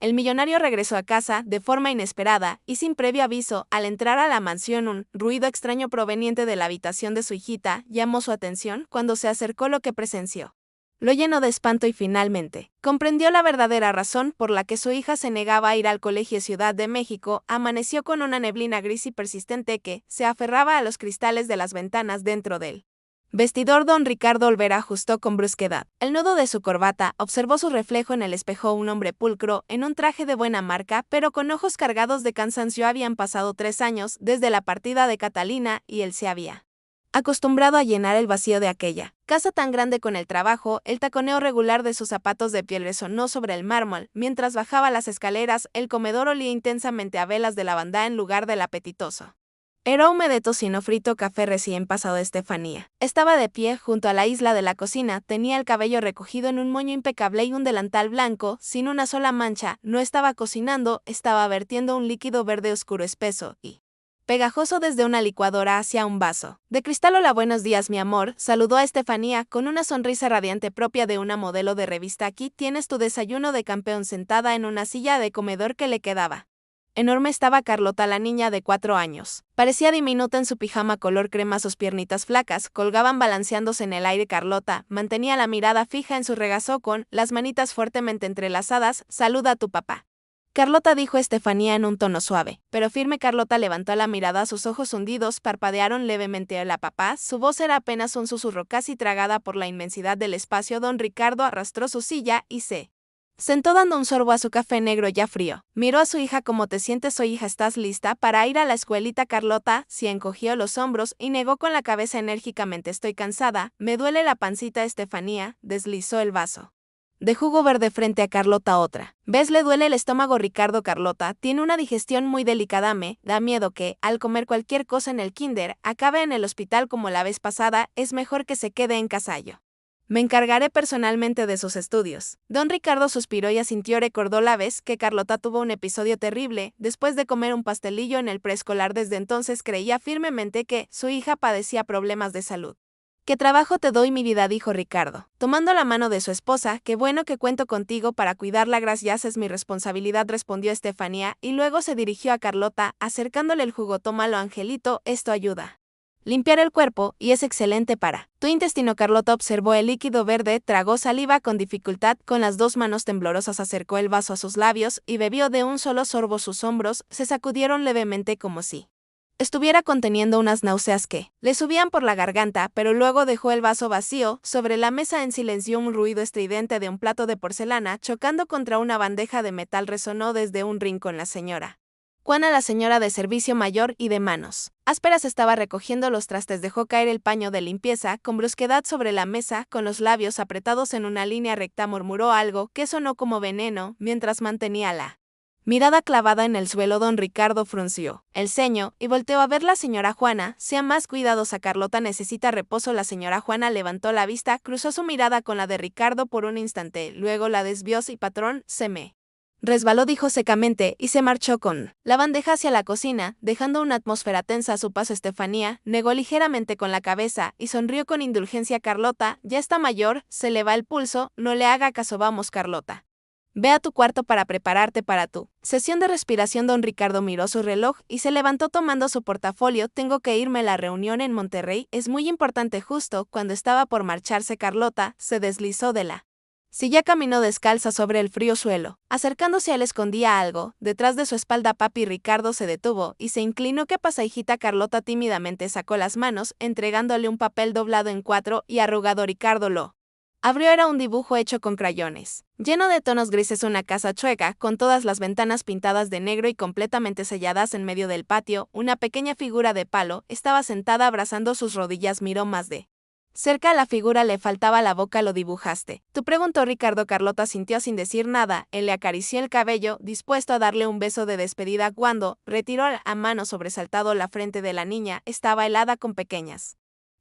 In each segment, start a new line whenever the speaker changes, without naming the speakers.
el millonario regresó a casa de forma inesperada y sin previo aviso. Al entrar a la mansión, un ruido extraño proveniente de la habitación de su hijita llamó su atención. Cuando se acercó, lo que presenció lo llenó de espanto y finalmente comprendió la verdadera razón por la que su hija se negaba a ir al colegio. Ciudad de México amaneció con una neblina gris y persistente que se aferraba a los cristales de las ventanas. Dentro del vestidor, don Ricardo Olvera ajustó con brusquedad el nudo de su corbata. Observó su reflejo en el espejo, un hombre pulcro, en un traje de buena marca, pero con ojos cargados de cansancio. Habían pasado 3 años desde la partida de Catalina y él se había acostumbrado a llenar el vacío de aquella casa tan grande con el trabajo. El taconeo regular de sus zapatos de piel resonó sobre el mármol. Mientras bajaba las escaleras, el comedor olía intensamente a velas de lavanda en lugar del apetitoso aroma de tocino frito café recién pasado. Estefanía estaba de pie junto a la isla de la cocina. Tenía el cabello recogido en un moño impecable y un delantal blanco, sin una sola mancha. No estaba cocinando, estaba vertiendo un líquido verde oscuro, espeso y pegajoso desde una licuadora hacia un vaso de cristal. Hola, buenos días, mi amor, saludó a Estefanía con una sonrisa radiante propia de una modelo de revista. Aquí tienes tu desayuno de campeón. Sentada en una silla de comedor que le quedaba enorme estaba Carlota, la niña de 4 años. Parecía diminuta en su pijama color crema, sus piernitas flacas colgaban balanceándose en el aire. Carlota mantenía la mirada fija en su regazo con las manitas fuertemente entrelazadas. Saluda a tu papá, Carlota, dijo Estefanía en un tono suave, pero firme. Carlota levantó la mirada, sus ojos hundidos parpadearon levemente. Hola, papá. Su voz era apenas un susurro, casi tragada por la inmensidad del espacio. Don Ricardo arrastró su silla y se sentó dando un sorbo a su café negro ya frío. Miró a su hija. ¿Cómo te sientes hoy, hija? ¿Estás lista para ir a la escuelita? Carlota se encogió los hombros y negó con la cabeza enérgicamente. Estoy cansada, me duele la pancita. Estefanía deslizó el vaso de jugo verde frente a Carlota. Otra vez le duele el estómago, Ricardo. Carlota tiene una digestión muy delicada. Me da miedo que, al comer cualquier cosa en el kinder, acabe en el hospital como la vez pasada. Es mejor que se quede en casa. Yo me encargaré personalmente de sus estudios. Don Ricardo suspiró y asintió. Recordó la vez que Carlota tuvo un episodio terrible después de comer un pastelillo en el preescolar. Desde entonces creía firmemente que su hija padecía problemas de salud. ¿Qué trabajo te doy, mi vida?, dijo Ricardo, tomando la mano de su esposa. Qué bueno que cuento contigo para cuidarla. Gracias, es mi responsabilidad, respondió Estefanía, y luego se dirigió a Carlota, acercándole el jugo. Tómalo, Angelito, esto ayuda limpiar el cuerpo y es excelente para tu intestino. Carlota observó el líquido verde, tragó saliva con dificultad. Con las 2 manos temblorosas acercó el vaso a sus labios y bebió de un solo sorbo. Sus hombros se sacudieron levemente como si estuviera conteniendo unas náuseas que le subían por la garganta, pero luego dejó el vaso vacío sobre la mesa en silencio. Un ruido estridente de un plato de porcelana chocando contra una bandeja de metal resonó desde un rincón. La señora Juana, la señora de servicio mayor y de manos ásperas, estaba recogiendo los trastes. Dejó caer el paño de limpieza con brusquedad sobre la mesa, con los labios apretados en una línea recta. Murmuró algo que sonó como veneno mientras mantenía la mirada clavada en el suelo. Don Ricardo frunció el ceño y volteó a ver la señora Juana. Sea más cuidadosa, Carlota necesita reposo. La señora Juana levantó la vista, cruzó su mirada con la de Ricardo por un instante, luego la desvió. Sí, patrón, se me resbaló, dijo secamente, y se marchó con la bandeja hacia la cocina, dejando una atmósfera tensa a su paso. Estefanía negó ligeramente con la cabeza y sonrió con indulgencia. Carlota ya está mayor, se le va el pulso, no le haga caso. Vamos, Carlota, ve a tu cuarto para prepararte para tu sesión de respiración. Don Ricardo miró su reloj y se levantó tomando su portafolio. Tengo que irme, la reunión en Monterrey es muy importante. Justo cuando estaba por marcharse, Carlota se deslizó de la silla, caminó descalza sobre el frío suelo. Acercándose a él escondía algo detrás de su espalda. Papi. Ricardo se detuvo y se inclinó. ¿Qué pasa, hijita? Carlota tímidamente sacó las manos, entregándole un papel doblado en 4 y arrugado. Ricardo lo abrió. Era un dibujo hecho con crayones, lleno de tonos grises. Una casa chueca, con todas las ventanas pintadas de negro y completamente selladas. En medio del patio, una pequeña figura de palo estaba sentada abrazando sus rodillas. Miró más de cerca a la figura. Le faltaba la boca. ¿Lo dibujaste tú?, preguntó Ricardo. Carlota sintió sin decir nada. Él le acarició el cabello, dispuesto a darle un beso de despedida cuando retiró a mano sobresaltado la frente de la niña. Estaba helada con pequeñas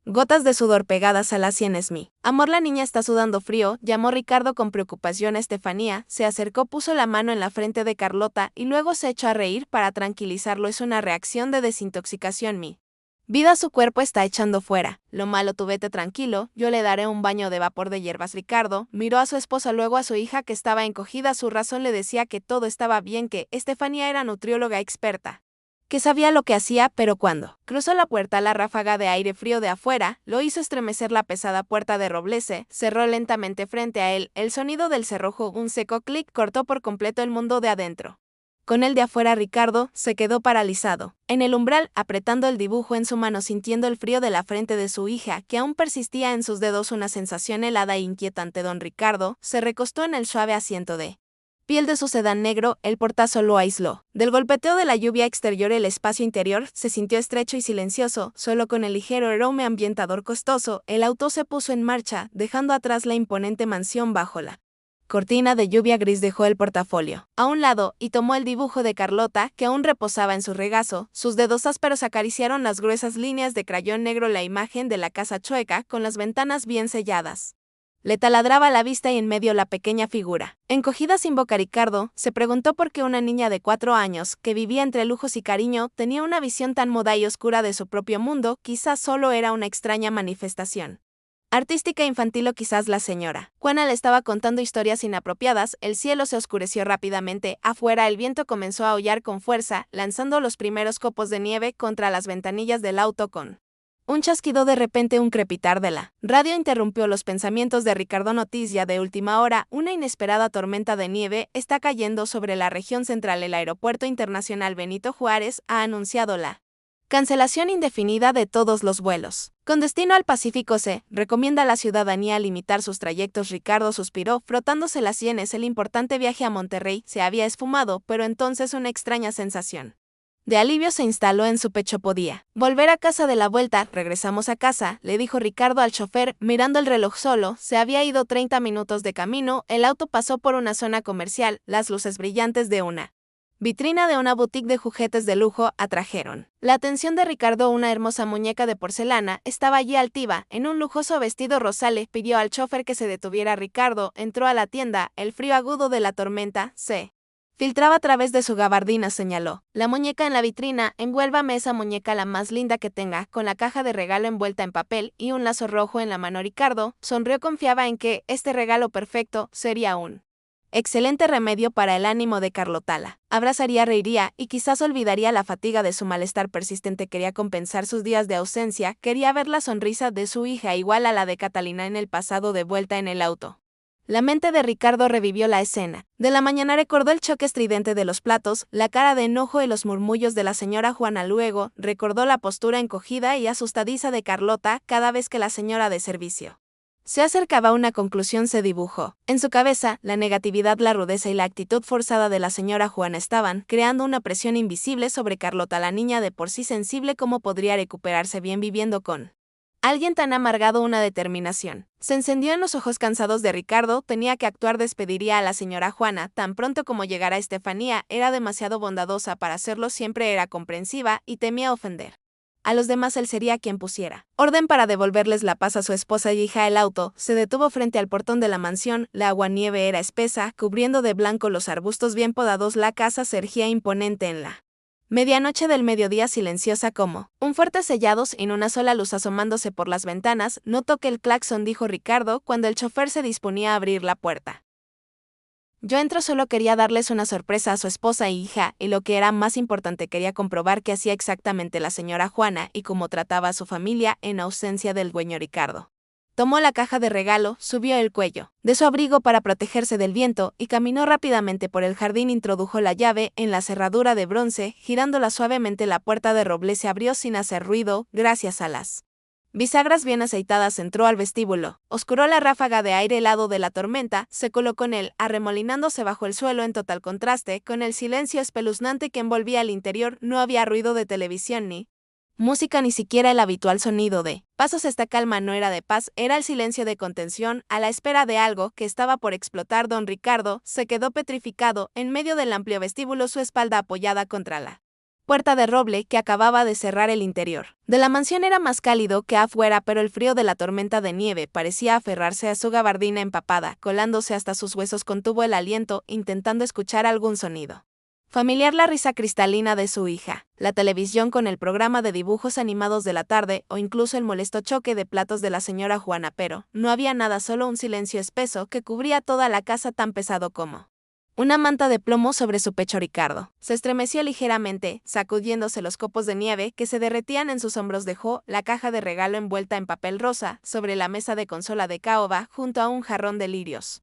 gotas de sudor pegadas a las sienes. Mi amor, la niña está sudando frío, llamó Ricardo con preocupación. Estefanía se acercó, puso la mano en la frente de Carlota y luego se echó a reír para tranquilizarlo. Es una reacción de desintoxicación, mi Vida su cuerpo está echando fuera. Lo malo tú vete tranquilo, yo le daré un baño de vapor de hierbas. Ricardo miró a su esposa, luego a su hija que estaba encogida. Su razón le decía que todo estaba bien, que Estefanía era nutrióloga experta, que sabía lo que hacía, pero cuando cruzó la puerta, la ráfaga de aire frío de afuera lo hizo estremecer. La pesada puerta de roble se cerró lentamente frente a él. El sonido del cerrojo, un seco clic, cortó por completo el mundo de adentro. Con el de afuera, Ricardo se quedó paralizado en el umbral, apretando el dibujo en su mano, sintiendo el frío de la frente de su hija, que aún persistía en sus dedos, una sensación helada e inquietante. Don Ricardo se recostó en el suave asiento de piel de su sedán negro. El portazo lo aisló del golpeteo de la lluvia exterior. El espacio interior se sintió estrecho y silencioso. Solo con el ligero aroma ambientador costoso, el auto se puso en marcha, dejando atrás la imponente mansión. Bajo la cortina de lluvia gris dejó el portafolio a un lado y tomó el dibujo de Carlota, que aún reposaba en su regazo. Sus dedos ásperos acariciaron las gruesas líneas de crayón negro, la imagen de la casa chueca, con las ventanas bien selladas. Le taladraba la vista y en medio la pequeña figura encogida sin boca. Ricardo se preguntó por qué una niña de 4 años, que vivía entre lujos y cariño, tenía una visión tan muda y oscura de su propio mundo. Quizás solo era una extraña manifestación artística infantil, o quizás la señora Juana le estaba contando historias inapropiadas. El cielo se oscureció rápidamente. Afuera el viento comenzó a aullar con fuerza, lanzando los primeros copos de nieve contra las ventanillas del auto. Con un chasquido, de repente un crepitar de la radio interrumpió los pensamientos de Ricardo. Noticia de última hora: una inesperada tormenta de nieve está cayendo sobre la región central. El Aeropuerto Internacional Benito Juárez ha anunciado la cancelación indefinida de todos los vuelos con destino al Pacífico. Se recomienda a la ciudadanía limitar sus trayectos. Ricardo suspiró, frotándose las sienes. El importante viaje a Monterrey se había esfumado, pero entonces una extraña sensación de alivio se instaló en su pecho. Podía volver a casa. De la vuelta, regresamos a casa, le dijo Ricardo al chofer, mirando el reloj. Solo se había ido 30 minutos de camino. El auto pasó por una zona comercial. Las luces brillantes de una vitrina de una boutique de juguetes de lujo atrajeron la atención de Ricardo. Una hermosa muñeca de porcelana estaba allí altiva, en un lujoso vestido rosale. Pidió al chofer que se detuviera. Ricardo entró a la tienda. El frío agudo de la tormenta se filtraba a través de su gabardina. Señaló la muñeca en la vitrina. Envuélvame esa muñeca, la más linda que tenga, con la caja de regalo envuelta en papel y un lazo rojo en la mano. Ricardo sonrió, confiaba en que este regalo perfecto sería un excelente remedio para el ánimo de Carlota. La abrazaría, reiría y quizás olvidaría la fatiga de su malestar persistente. Quería compensar sus días de ausencia. Quería ver la sonrisa de su hija, igual a la de Catalina en el pasado. De vuelta en el auto, la mente de Ricardo revivió la escena de la mañana. Recordó el choque estridente de los platos, la cara de enojo y los murmullos de la señora Juana. Luego recordó la postura encogida y asustadiza de Carlota cada vez que la señora de servicio se acercaba a una conclusión. Se dibujó en su cabeza la negatividad, la rudeza y la actitud forzada de la señora Juana estaban creando una presión invisible sobre Carlota. La niña, de por sí sensible, ¿cómo podría recuperarse bien viviendo con alguien tan amargado? Una determinación se encendió en los ojos cansados de Ricardo. Tenía que actuar. Despediría a la señora Juana tan pronto como llegara Estefanía. Era demasiado bondadosa para hacerlo. Siempre era comprensiva y temía ofender a los demás. Él sería quien pusiera orden para devolverles la paz a su esposa y hija. El auto se detuvo frente al portón de la mansión. La aguanieve era espesa, cubriendo de blanco los arbustos bien podados. La casa se erguía imponente en la medianoche del mediodía, silenciosa como un fuerte sellados, en una sola luz asomándose por las ventanas. No toque el claxon, dijo Ricardo cuando el chofer se disponía a abrir la puerta. Yo entro, solo quería darles una sorpresa a su esposa e hija, y lo que era más importante, quería comprobar qué hacía exactamente la señora Juana y cómo trataba a su familia en ausencia del dueño. Ricardo tomó la caja de regalo, subió el cuello de su abrigo para protegerse del viento y caminó rápidamente por el jardín. Introdujo la llave en la cerradura de bronce, girándola suavemente. La puerta de roble se abrió sin hacer ruido, gracias a las bisagras bien aceitadas. Entró al vestíbulo. Oscuró la ráfaga de aire helado de la tormenta. Se colocó en él, arremolinándose bajo el suelo, en total contraste con el silencio espeluznante que envolvía el interior. No había ruido de televisión ni música, ni siquiera el habitual sonido de pasos. Esta calma no era de paz, era el silencio de contención, a la espera de algo que estaba por explotar. Don Ricardo se quedó petrificado en medio del amplio vestíbulo, su espalda apoyada contra la puerta de roble que acababa de cerrar. El interior de la mansión era más cálido que afuera, pero el frío de la tormenta de nieve parecía aferrarse a su gabardina empapada, colándose hasta sus huesos. Contuvo el aliento, intentando escuchar algún sonido Familiar la risa cristalina de su hija, la televisión con el programa de dibujos animados de la tarde o incluso el molesto choque de platos de la señora Juana, pero no había nada, solo un silencio espeso que cubría toda la casa, tan pesado como una manta de plomo sobre su pecho. Ricardo se estremeció ligeramente, sacudiéndose los copos de nieve que se derretían en sus hombros. Dejó la caja de regalo envuelta en papel rosa sobre la mesa de consola de caoba junto a un jarrón de lirios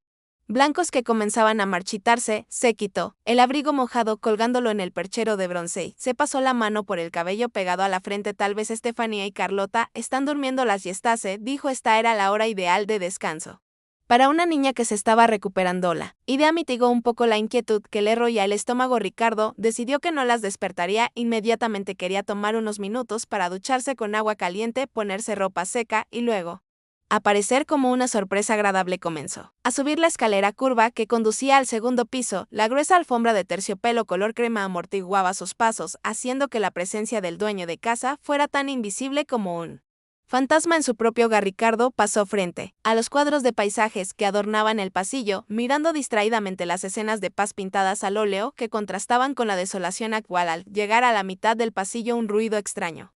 blancos que comenzaban a marchitarse. Se quitó el abrigo mojado colgándolo en el perchero de bronce y se pasó la mano por el cabello pegado a la frente. Tal vez Estefanía y Carlota están durmiendo la siestase, dijo. Esta era la hora ideal de descanso para una niña que se estaba recuperando. La idea mitigó un poco la inquietud que le roía el estómago. Ricardo decidió que no las despertaría inmediatamente. Quería tomar unos minutos para ducharse con agua caliente, ponerse ropa seca y luego aparecer como una sorpresa agradable. Comenzó a subir la escalera curva que conducía al segundo piso. La gruesa alfombra de terciopelo color crema amortiguaba sus pasos, haciendo que la presencia del dueño de casa fuera tan invisible como un fantasma en su propio hogar. Ricardo pasó frente a los cuadros de paisajes que adornaban el pasillo, mirando distraídamente las escenas de paz pintadas al óleo que contrastaban con la desolación actual. Al llegar a la mitad del pasillo, un ruido extraño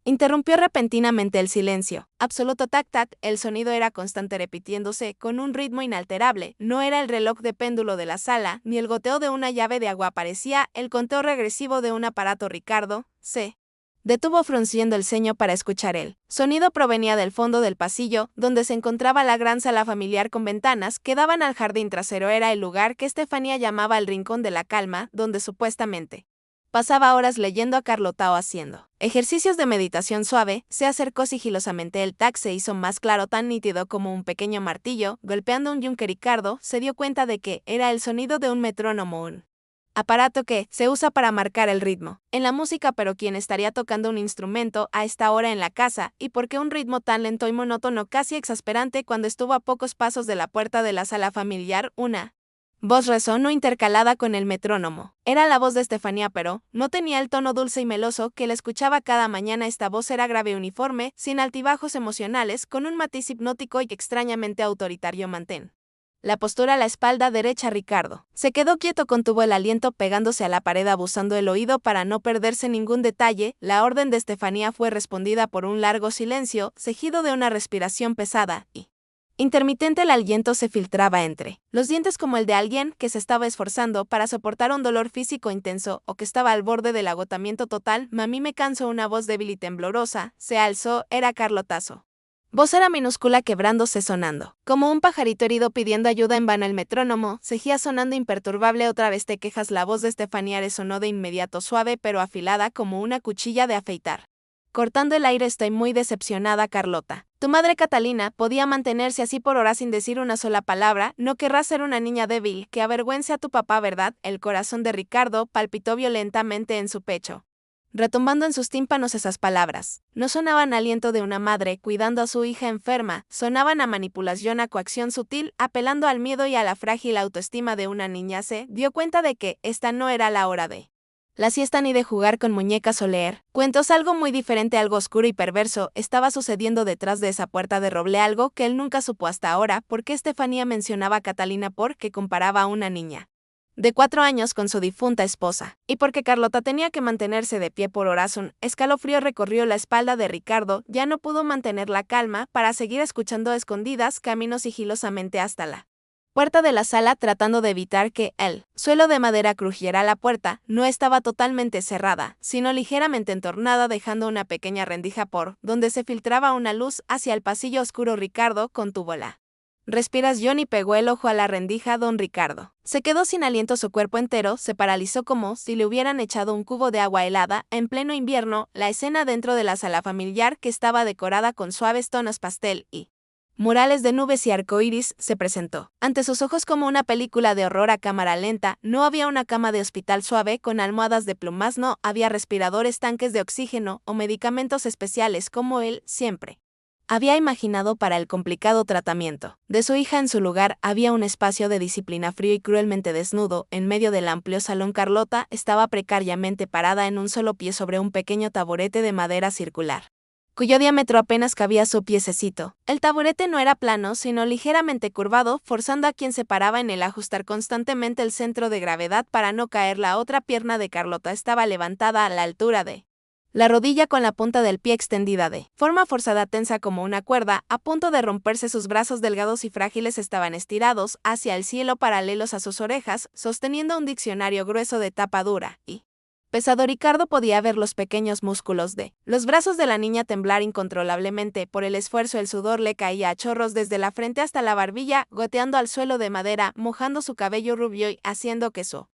interrumpió repentinamente el silencio absoluto. Tac tac, el sonido era constante, repitiéndose con un ritmo inalterable. No era el reloj de péndulo de la sala, ni el goteo de una llave de agua. Parecía el conteo regresivo de un aparato. Ricardo se detuvo frunciendo el ceño para escuchar. El sonido provenía del fondo del pasillo, donde se encontraba la gran sala familiar con ventanas que daban al jardín trasero. Era el lugar que Estefanía llamaba el rincón de la calma, donde supuestamente pasaba horas leyendo a Carlota o haciendo ejercicios de meditación suave. Se acercó sigilosamente. El tac se hizo más claro, tan nítido como un pequeño martillo golpeando un yunque. Ricardo se dio cuenta de que era el sonido de un metrónomo, un aparato que se usa para marcar el ritmo en la música. Pero ¿quién estaría tocando un instrumento a esta hora en la casa? ¿Y por qué un ritmo tan lento y monótono, casi exasperante? Cuando estuvo a pocos pasos de la puerta de la sala familiar, una voz resonó intercalada con el metrónomo. Era la voz de Estefanía, pero no tenía el tono dulce y meloso que la escuchaba cada mañana. Esta voz era grave, uniforme, sin altibajos emocionales, con un matiz hipnótico y extrañamente autoritario. Mantén la postura a la espalda derecha. Ricardo se quedó quieto, contuvo el aliento pegándose a la pared, abusando el oído para no perderse ningún detalle. La orden de Estefanía fue respondida por un largo silencio, seguido de una respiración pesada y intermitente. El aliento se filtraba entre los dientes como el de alguien que se estaba esforzando para soportar un dolor físico intenso o que estaba al borde del agotamiento total. Mami, me canso. Una voz débil y temblorosa se alzó. Era Carlotazo. Voz era minúscula, quebrándose, sonando como un pajarito herido pidiendo ayuda. En vano el metrónomo seguía sonando imperturbable. Otra vez te quejas. La voz de Estefanía resonó de inmediato, suave pero afilada como una cuchilla de afeitar, cortando el aire. Estoy muy decepcionada, Carlota. Tu madre Catalina podía mantenerse así por horas sin decir una sola palabra. No querrás ser una niña débil que avergüence a tu papá, ¿verdad? El corazón de Ricardo palpitó violentamente en su pecho, retumbando en sus tímpanos. Esas palabras no sonaban a aliento de una madre cuidando a su hija enferma, sonaban a manipulación, a coacción sutil, apelando al miedo y a la frágil autoestima de una niña. Se dio cuenta de que esta no era la hora de la siesta ni de jugar con muñecas o leer cuentos. Algo muy diferente, algo oscuro y perverso, estaba sucediendo detrás de esa puerta de roble, algo que él nunca supo hasta ahora. ¿Por qué Estefanía mencionaba a Catalina? ¿Por qué comparaba a una niña de 4 años con su difunta esposa? ¿Y por qué Carlota tenía que mantenerse de pie por horas? Un escalofrío recorrió la espalda de Ricardo. Ya no pudo mantener la calma para seguir escuchando a escondidas. Caminó sigilosamente hasta la puerta de la sala, tratando de evitar que el suelo de madera crujiera. La puerta no estaba totalmente cerrada, sino ligeramente entornada, dejando una pequeña rendija por donde se filtraba una luz hacia el pasillo oscuro. Ricardo contuvo la respiración y pegó el ojo a la rendija. Don Ricardo se quedó sin aliento, su cuerpo entero se paralizó como si le hubieran echado un cubo de agua helada. En pleno invierno, la escena dentro de la sala familiar, que estaba decorada con suaves tonos pastel y murales de nubes y arcoíris, se presentó ante sus ojos como una película de horror a cámara lenta. No había una cama de hospital suave con almohadas de plumas, no había respiradores, tanques de oxígeno o medicamentos especiales como él siempre había imaginado para el complicado tratamiento de su hija. En su lugar había un espacio de disciplina frío y cruelmente desnudo. En medio del amplio salón, Carlota estaba precariamente parada en un solo pie sobre un pequeño taburete de madera circular. cuyo diámetro apenas cabía a su piececito. El taburete no era plano, sino ligeramente curvado, forzando a quien se paraba en él a ajustar constantemente el centro de gravedad para no caer. La otra pierna de Carlota estaba levantada a la altura de la rodilla, con la punta del pie extendida de forma forzada, tensa como una cuerda, a punto de romperse. Sus brazos delgados y frágiles estaban estirados hacia el cielo, paralelos a sus orejas, sosteniendo un diccionario grueso de tapa dura y pesado. Ricardo podía ver los pequeños músculos de los brazos de la niña temblar incontrolablemente por el esfuerzo. El sudor le caía a chorros desde la frente hasta la barbilla, goteando al suelo de madera, mojando su cabello rubio y haciendo que su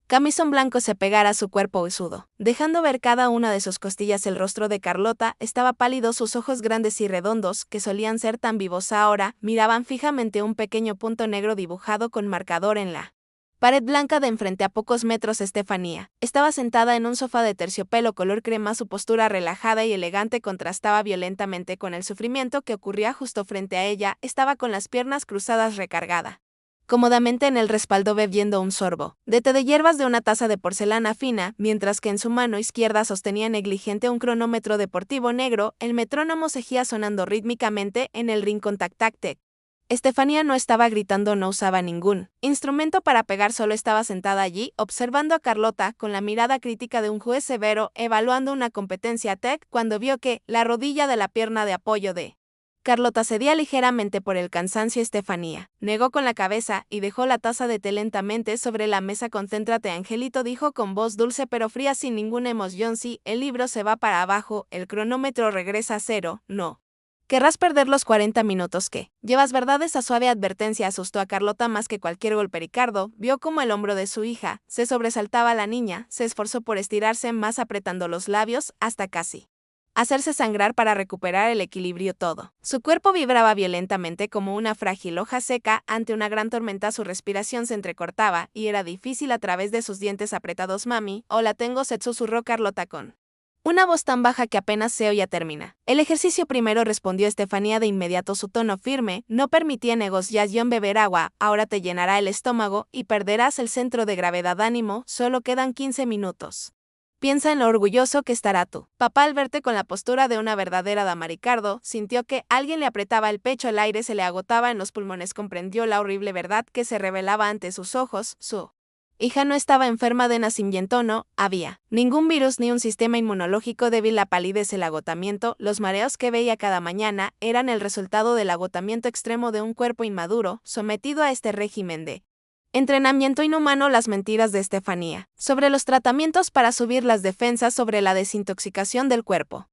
camisón blanco se pegara a su cuerpo huesudo, dejando ver cada una de sus costillas. El rostro de Carlota estaba pálido, sus ojos grandes y redondos, que solían ser tan vivos ahora, miraban fijamente un pequeño punto negro dibujado con marcador en la pared blanca de enfrente. A pocos metros, Estefanía estaba sentada en un sofá de terciopelo color crema. Su postura relajada y elegante contrastaba violentamente con el sufrimiento que ocurría justo frente a ella. Estaba con las piernas cruzadas, recargada cómodamente en el respaldo, bebiendo un sorbo de té de hierbas de una taza de porcelana fina, mientras que en su mano izquierda sostenía negligente un cronómetro deportivo negro. El metrónomo seguía sonando rítmicamente en el rincón. Tac-tac-tec. Estefanía no estaba gritando, no usaba ningún instrumento para pegar, solo estaba sentada allí, observando a Carlota con la mirada crítica de un juez severo, evaluando una competencia. Tec, cuando vio que la rodilla de la pierna de apoyo de Carlota cedía ligeramente por el cansancio, Estefanía negó con la cabeza y dejó la taza de té lentamente sobre la mesa. Concéntrate, Angelito, dijo con voz dulce pero fría, sin ninguna emoción. Si el libro se va para abajo, el cronómetro regresa a cero, no querrás perder los 40 minutos que llevas, ¿verdad? Esa suave advertencia asustó a Carlota más que cualquier golpe. Ricardo vio cómo el hombro de su hija se sobresaltaba. La niña se esforzó por estirarse más, apretando los labios hasta casi hacerse sangrar para recuperar el equilibrio. Todo su cuerpo vibraba violentamente como una frágil hoja seca ante una gran tormenta. Su respiración se entrecortaba y era difícil a través de sus dientes apretados. Mami, hola, tengo sed, susurró Carlota con una voz tan baja que apenas se oía. Termina el ejercicio primero, respondió Estefanía de inmediato. Su tono firme no permitía negociación. Beber agua ahora te llenará el estómago y perderás el centro de gravedad. Ánimo, solo quedan 15 minutos. Piensa en lo orgulloso que estará tu papá al verte con la postura de una verdadera dama. Ricardo sintió que alguien le apretaba el pecho, el aire se le agotaba en los pulmones. Comprendió la horrible verdad que se revelaba ante sus ojos. Su hija no estaba enferma de nacimiento, no había ningún virus ni un sistema inmunológico débil. La palidez, el agotamiento, los mareos que veía cada mañana eran el resultado del agotamiento extremo de un cuerpo inmaduro, sometido a este régimen de entrenamiento inhumano. Las mentiras de Estefanía sobre los tratamientos para subir las defensas, sobre la desintoxicación del cuerpo,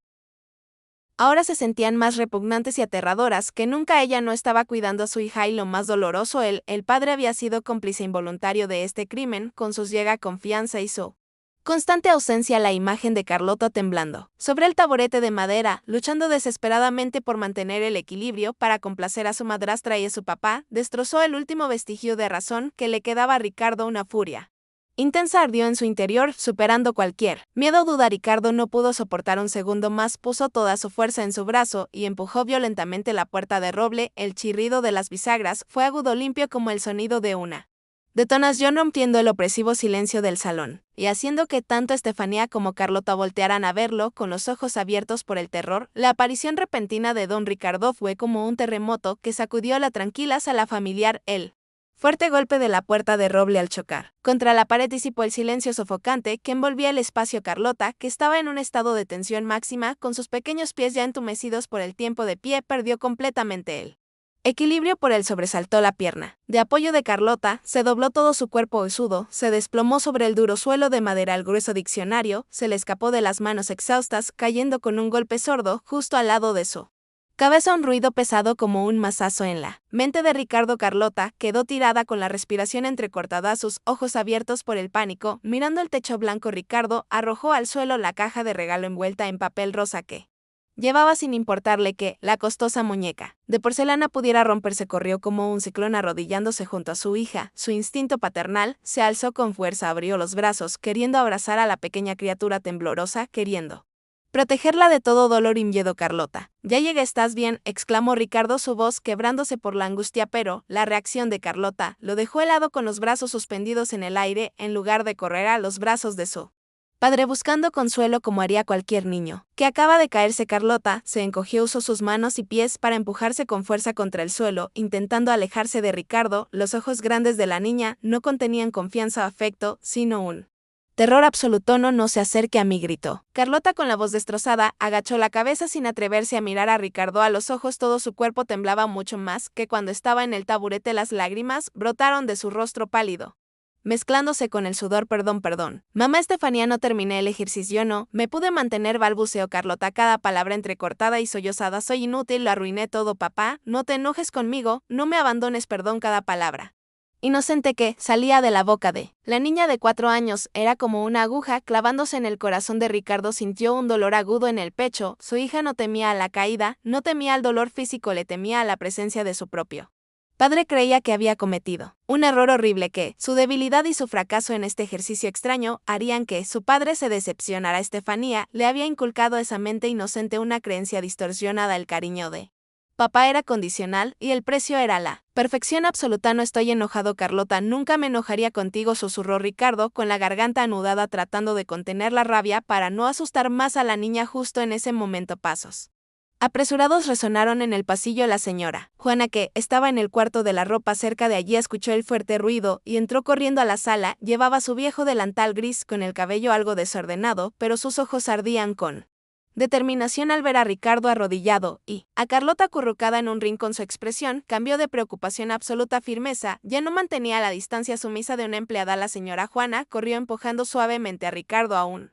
ahora se sentían más repugnantes y aterradoras que nunca. Ella no estaba cuidando a su hija y, lo más doloroso, el padre había sido cómplice involuntario de este crimen, con su ciega confianza y su constante ausencia. La imagen de Carlota temblando sobre el taburete de madera, luchando desesperadamente por mantener el equilibrio para complacer a su madrastra y a su papá, destrozó el último vestigio de razón que le quedaba a Ricardo. Una furia intensa ardió en su interior, superando cualquier miedo o duda. Ricardo no pudo soportar un segundo más, puso toda su fuerza en su brazo y empujó violentamente la puerta de roble. El chirrido de las bisagras fue agudo, limpio como el sonido de una detonación, rompiendo el opresivo silencio del salón, y haciendo que tanto Estefanía como Carlota voltearan a verlo con los ojos abiertos por el terror. La aparición repentina de don Ricardo fue como un terremoto que sacudió la tranquila sala familiar. El fuerte golpe de la puerta de roble al chocar contra la pared disipó el silencio sofocante que envolvía el espacio. Carlota, que estaba en un estado de tensión máxima, con sus pequeños pies ya entumecidos por el tiempo de pie, perdió completamente el equilibrio. Por él sobresaltó la pierna de apoyo de Carlota, se dobló todo su cuerpo huesudo, se desplomó sobre el duro suelo de madera. El grueso diccionario se le escapó de las manos exhaustas, cayendo con un golpe sordo justo al lado de su cabeza. Un ruido pesado como un mazazo en la mente de Ricardo. Carlota quedó tirada con la respiración entrecortada, sus ojos abiertos por el pánico, mirando el techo blanco. Ricardo arrojó al suelo la caja de regalo envuelta en papel rosa que llevaba, sin importarle que la costosa muñeca de porcelana pudiera romperse. Corrió como un ciclón arrodillándose junto a su hija. Su instinto paternal se alzó con fuerza, abrió los brazos, queriendo abrazar a la pequeña criatura temblorosa, queriendo protegerla de todo dolor y miedo. Carlota, ya llegué, ¿estás bien?, exclamó Ricardo, su voz quebrándose por la angustia, pero la reacción de Carlota lo dejó helado, con los brazos suspendidos en el aire. En lugar de correr a los brazos de su Padre, buscando consuelo como haría cualquier niño, que acaba de caerse. Carlota se encogió, usó sus manos y pies para empujarse con fuerza contra el suelo, intentando alejarse de Ricardo. Los ojos grandes de la niña no contenían confianza o afecto, sino un terror absoluto. No se acerque a mí, gritó. Carlota, con la voz destrozada, agachó la cabeza sin atreverse a mirar a Ricardo a los ojos. Todo su cuerpo temblaba mucho más que cuando estaba en el taburete. Las lágrimas brotaron de su rostro pálido, mezclándose con el sudor. Perdón. Mamá Estefanía, no terminé el ejercicio, no me pude mantener, balbuceó Carlota, cada palabra entrecortada y sollozada. Soy inútil, lo arruiné todo. Papá, no te enojes conmigo, no me abandones. Perdón, cada palabra inocente que salía de la boca de la niña de 4 años era como una aguja clavándose en el corazón de Ricardo. Sintió un dolor agudo en el pecho. Su hija no temía a la caída, no temía al dolor físico, le temía a la presencia de su propio padre. Creía que había cometido un error horrible, que su debilidad y su fracaso en este ejercicio extraño harían que su padre se decepcionara. Estefanía le había inculcado a esa mente inocente una creencia distorsionada. El cariño de papá era condicional y el precio era la perfección absoluta. No estoy enojado, Carlota, nunca me enojaría contigo, susurró Ricardo con la garganta anudada, tratando de contener la rabia para no asustar más a la niña. Justo en ese momento, pasos apresurados resonaron en el pasillo. La señora Juana, que estaba en el cuarto de la ropa cerca de allí, escuchó el fuerte ruido y entró corriendo a la sala. Llevaba su viejo delantal gris con el cabello algo desordenado, pero sus ojos ardían con determinación al ver a Ricardo arrodillado y a Carlota acurrucada en un rincón. Su expresión cambió de preocupación a absoluta firmeza. Ya no mantenía la distancia sumisa de una empleada. La señora Juana corrió empujando suavemente a Ricardo a un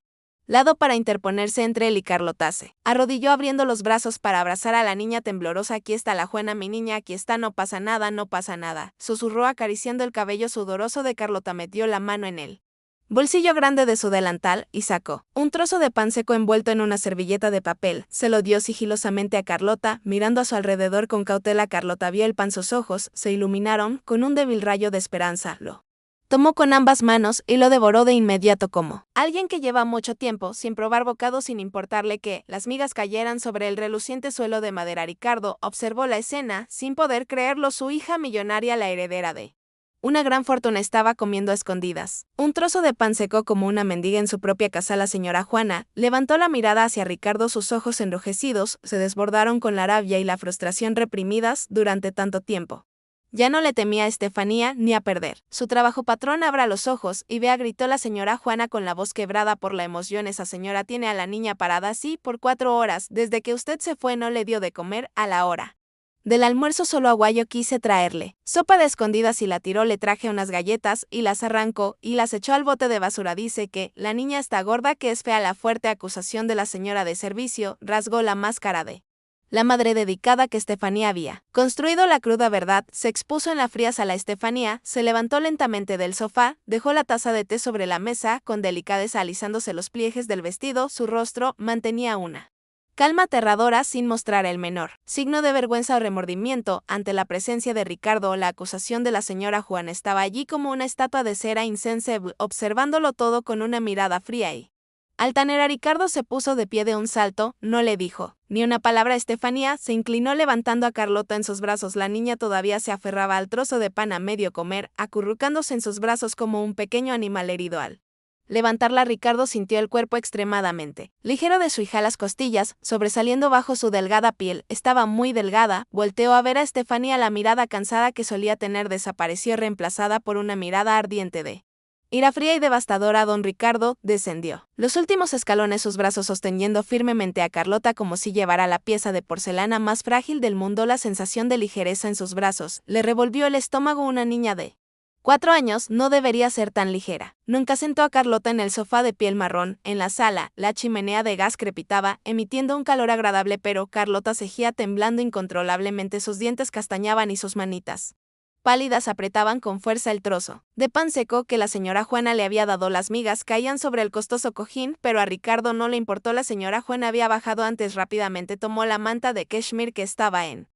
lado para interponerse entre él y Carlota. Se arrodilló abriendo los brazos para abrazar a la niña temblorosa. Aquí está la Juana, mi niña, aquí está, no pasa nada, susurró acariciando el cabello sudoroso de Carlota. Metió la mano en él bolsillo grande de su delantal y sacó un trozo de pan seco envuelto en una servilleta de papel. Se lo dio sigilosamente a Carlota, mirando a su alrededor con cautela. Carlota vio el pan, sus ojos se iluminaron con un débil rayo de esperanza. Lo tomó con ambas manos y lo devoró de inmediato como alguien que lleva mucho tiempo sin probar bocado, sin importarle que las migas cayeran sobre el reluciente suelo de madera. Ricardo observó la escena sin poder creerlo. Su hija millonaria, la heredera de una gran fortuna, estaba comiendo a escondidas un trozo de pan seco como una mendiga en su propia casa. La señora Juana levantó la mirada hacia Ricardo. Sus ojos enrojecidos se desbordaron con la rabia y la frustración reprimidas durante tanto tiempo. Ya no le temía a Estefanía ni a perder su trabajo. Patrón, abra los ojos y vea, gritó la señora Juana con la voz quebrada por la emoción. Esa señora tiene a la niña parada así por 4 horas. Desde que usted se fue no le dio de comer. A la hora del almuerzo solo agua. Yo quise traerle sopa de escondidas y la tiró. Le traje unas galletas y las arrancó y las echó al bote de basura. Dice que la niña está gorda, que es fea. La fuerte acusación de la señora de servicio rasgó la máscara de la madre dedicada que Estefanía había construido. La cruda verdad se expuso en la fría sala. Estefanía se levantó lentamente del sofá, dejó la taza de té sobre la mesa, con delicadeza alisándose los pliegues del vestido. Su rostro mantenía una calma aterradora, sin mostrar el menor signo de vergüenza o remordimiento ante la presencia de Ricardo. La acusación de la señora Juana estaba allí como una estatua de cera insensible, observándolo todo con una mirada fría y altanera. Ricardo se puso de pie de un salto, no le dijo ni una palabra. Estefanía se inclinó levantando a Carlota en sus brazos. La niña todavía se aferraba al trozo de pan a medio comer, acurrucándose en sus brazos como un pequeño animal herido. Al levantarla, Ricardo sintió el cuerpo extremadamente ligero de su hija. Las costillas, sobresaliendo bajo su delgada piel, estaba muy delgada. Volteó a ver a Estefanía. La mirada cansada que solía tener desapareció, reemplazada por una mirada ardiente de ira fría y devastadora. Don Ricardo descendió los últimos escalones, sus brazos sosteniendo firmemente a Carlota como si llevara la pieza de porcelana más frágil del mundo. La sensación de ligereza en sus brazos le revolvió el estómago. Una niña de 4 años no debería ser tan ligera. Nunca sentó a Carlota en el sofá de piel marrón. En la sala, la chimenea de gas crepitaba, emitiendo un calor agradable, pero Carlota seguía temblando incontrolablemente. Sus dientes castañaban y sus manitas pálidas apretaban con fuerza el trozo de pan seco que la señora Juana le había dado. Las migas caían sobre el costoso cojín, pero a Ricardo no le importó. La señora Juana había bajado antes. Rápidamente tomó la manta de cashmere que estaba en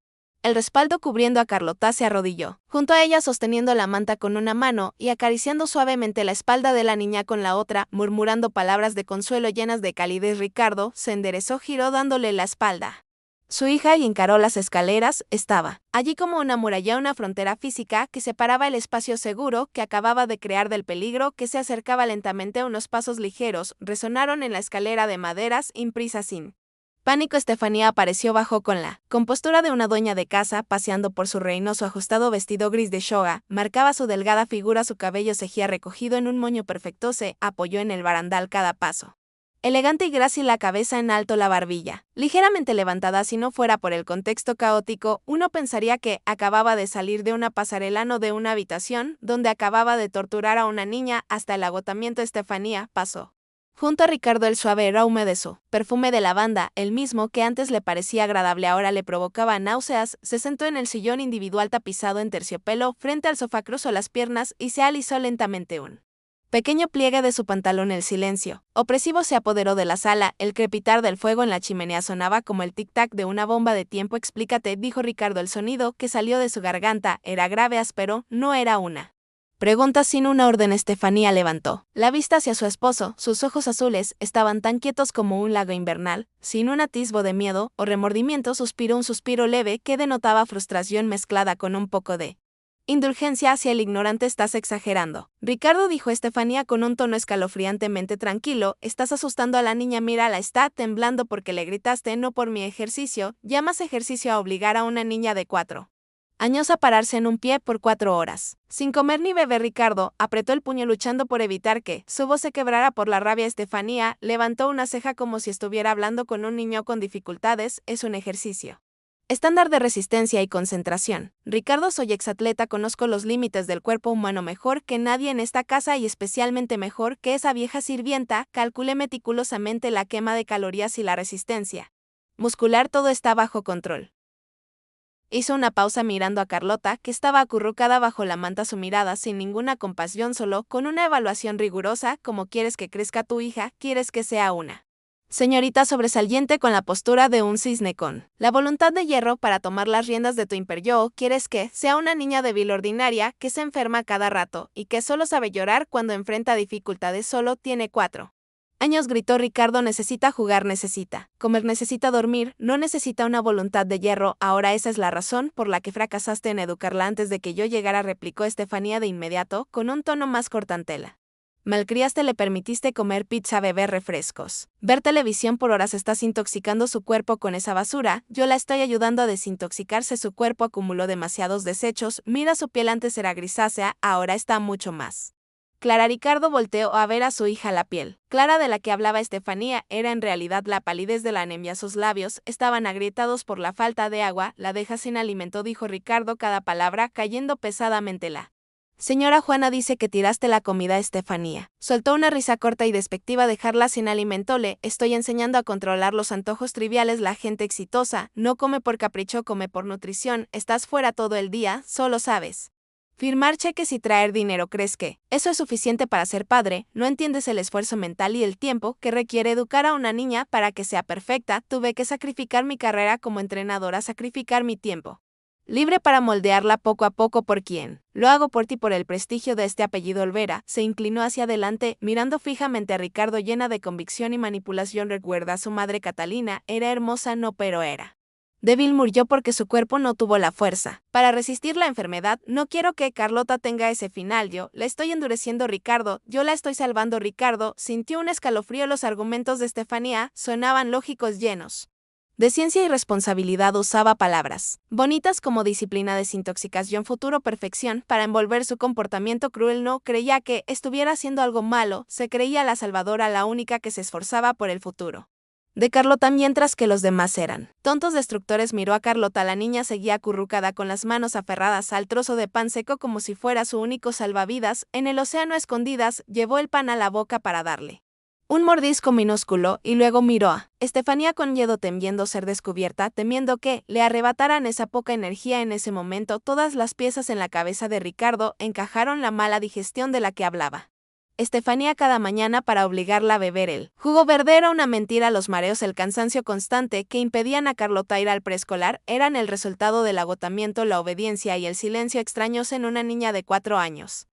el respaldo cubriendo a Carlota. Se arrodilló junto a ella, sosteniendo la manta con una mano y acariciando suavemente la espalda de la niña con la otra, murmurando palabras de consuelo llenas de calidez. Ricardo se enderezó, giró dándole la espalda Su hija y encaró las escaleras, estaba allí como una muralla, una frontera física que separaba el espacio seguro que acababa de crear del peligro que se acercaba lentamente. Unos pasos ligeros resonaron en la escalera de maderas imprisa sin pánico. Estefanía apareció bajo con la compostura de una dueña de casa paseando por su reino. Su ajustado vestido gris de shoga marcaba su delgada figura, su cabello cejía recogido en un moño perfecto, se apoyó en el barandal cada paso elegante y grácil, la cabeza en alto, la barbilla ligeramente levantada. Si no fuera por el contexto caótico, uno pensaría que acababa de salir de una pasarela, no de una habitación donde acababa de torturar a una niña hasta el agotamiento. Estefanía pasó junto a Ricardo. El suave aroma de su perfume de lavanda, el mismo que antes le parecía agradable, ahora le provocaba náuseas. Se sentó en el sillón individual tapizado en terciopelo frente al sofá, cruzó las piernas y se alisó lentamente un pequeño pliegue de su pantalón. El silencio opresivo se apoderó de la sala, el crepitar del fuego en la chimenea sonaba como el tic-tac de una bomba de tiempo. Explícate, dijo Ricardo. El sonido que salió de su garganta era grave, áspero, no era una pregunta sino una orden. Estefanía levantó la vista hacia su esposo, sus ojos azules estaban tan quietos como un lago invernal, sin un atisbo de miedo o remordimiento. Suspiró un suspiro leve que denotaba frustración mezclada con un poco de indulgencia hacia el ignorante. Estás exagerando, Ricardo, dijo Estefanía con un tono escalofriantemente tranquilo. Estás asustando a la niña, mírala, está temblando porque le gritaste, no por mi ejercicio. ¿Llamas ejercicio a obligar a una niña de 4 años a pararse en un pie por 4 horas, sin comer ni beber? Ricardo apretó el puño luchando por evitar que su voz se quebrara por la rabia. Estefanía levantó una ceja como si estuviera hablando con un niño con dificultades. Es un ejercicio estándar de resistencia y concentración. Ricardo, soy exatleta, conozco los límites del cuerpo humano mejor que nadie en esta casa y especialmente mejor que esa vieja sirvienta. Calculé meticulosamente la quema de calorías y la resistencia muscular, todo está bajo control. Hizo una pausa mirando a Carlota, que estaba acurrucada bajo la manta, su mirada sin ninguna compasión, solo con una evaluación rigurosa. ¿Cómo quieres que crezca tu hija? ¿Quieres que sea una señorita sobresaliente con la postura de un cisne con la voluntad de hierro para tomar las riendas de tu imperio? ¿Quieres que sea una niña débil, ordinaria, que se enferma cada rato y que solo sabe llorar cuando enfrenta dificultades? Solo tiene 4 años, gritó Ricardo. Necesita jugar, necesita comer, necesita dormir, no necesita una voluntad de hierro. Ahora esa es la razón por la que fracasaste en educarla antes de que yo llegara, replicó Estefanía de inmediato, con un tono más cortantela. Malcriaste, le permitiste comer pizza, beber refrescos, ver televisión por horas. Estás intoxicando su cuerpo con esa basura. Yo la estoy ayudando a desintoxicarse. Su cuerpo acumuló demasiados desechos. Mira, su piel antes era grisácea, ahora está mucho más clara. Ricardo volteó a ver a su hija. La piel clara de la que hablaba Estefanía era en realidad la palidez de la anemia. Sus labios estaban agrietados por la falta de agua. La deja sin alimento, dijo Ricardo, cada palabra cayendo pesadamente. La señora Juana dice que tiraste la comida. Estefanía soltó una risa corta y despectiva. Dejarla sin alimento, le estoy enseñando a controlar los antojos triviales. La gente exitosa no come por capricho, come por nutrición. Estás fuera todo el día, solo sabes firmar cheques y traer dinero. ¿Crees que eso es suficiente para ser padre? No entiendes el esfuerzo mental y el tiempo que requiere educar a una niña para que sea perfecta. Tuve que sacrificar mi carrera como entrenadora, sacrificar mi tiempo libre para moldearla poco a poco. ¿Por quién? Lo hago por ti, por el prestigio de este apellido. Olvera se inclinó hacia adelante, mirando fijamente a Ricardo llena de convicción y manipulación. Recuerda, su madre Catalina era hermosa, no, pero era débil, murió porque su cuerpo no tuvo la fuerza para resistir la enfermedad. No quiero que Carlota tenga ese final. Yo la estoy endureciendo, Ricardo. Yo la estoy salvando. Ricardo sintió un escalofrío. Los argumentos de Estefanía sonaban lógicos, llenos de ciencia y responsabilidad. Usaba palabras bonitas como disciplina, desintoxicación, futuro, perfección, para envolver su comportamiento cruel. No creía que estuviera haciendo algo malo. Se creía la salvadora, la única que se esforzaba por el futuro de Carlota, mientras que los demás eran tontos destructores. Miró a Carlota. La niña seguía acurrucada con las manos aferradas al trozo de pan seco como si fuera su único salvavidas. En el océano, escondidas, llevó el pan a la boca para darle un mordisco minúsculo y luego miró a Estefanía con miedo, temiendo ser descubierta, temiendo que le arrebataran esa poca energía. En ese momento, todas las piezas en la cabeza de Ricardo encajaron. La mala digestión de la que hablaba Estefanía cada mañana para obligarla a beber el jugo verde era una mentira. Los mareos, el cansancio constante que impedían a Carlota ir al preescolar eran el resultado del agotamiento. La obediencia y el silencio extraños en una niña de 4 años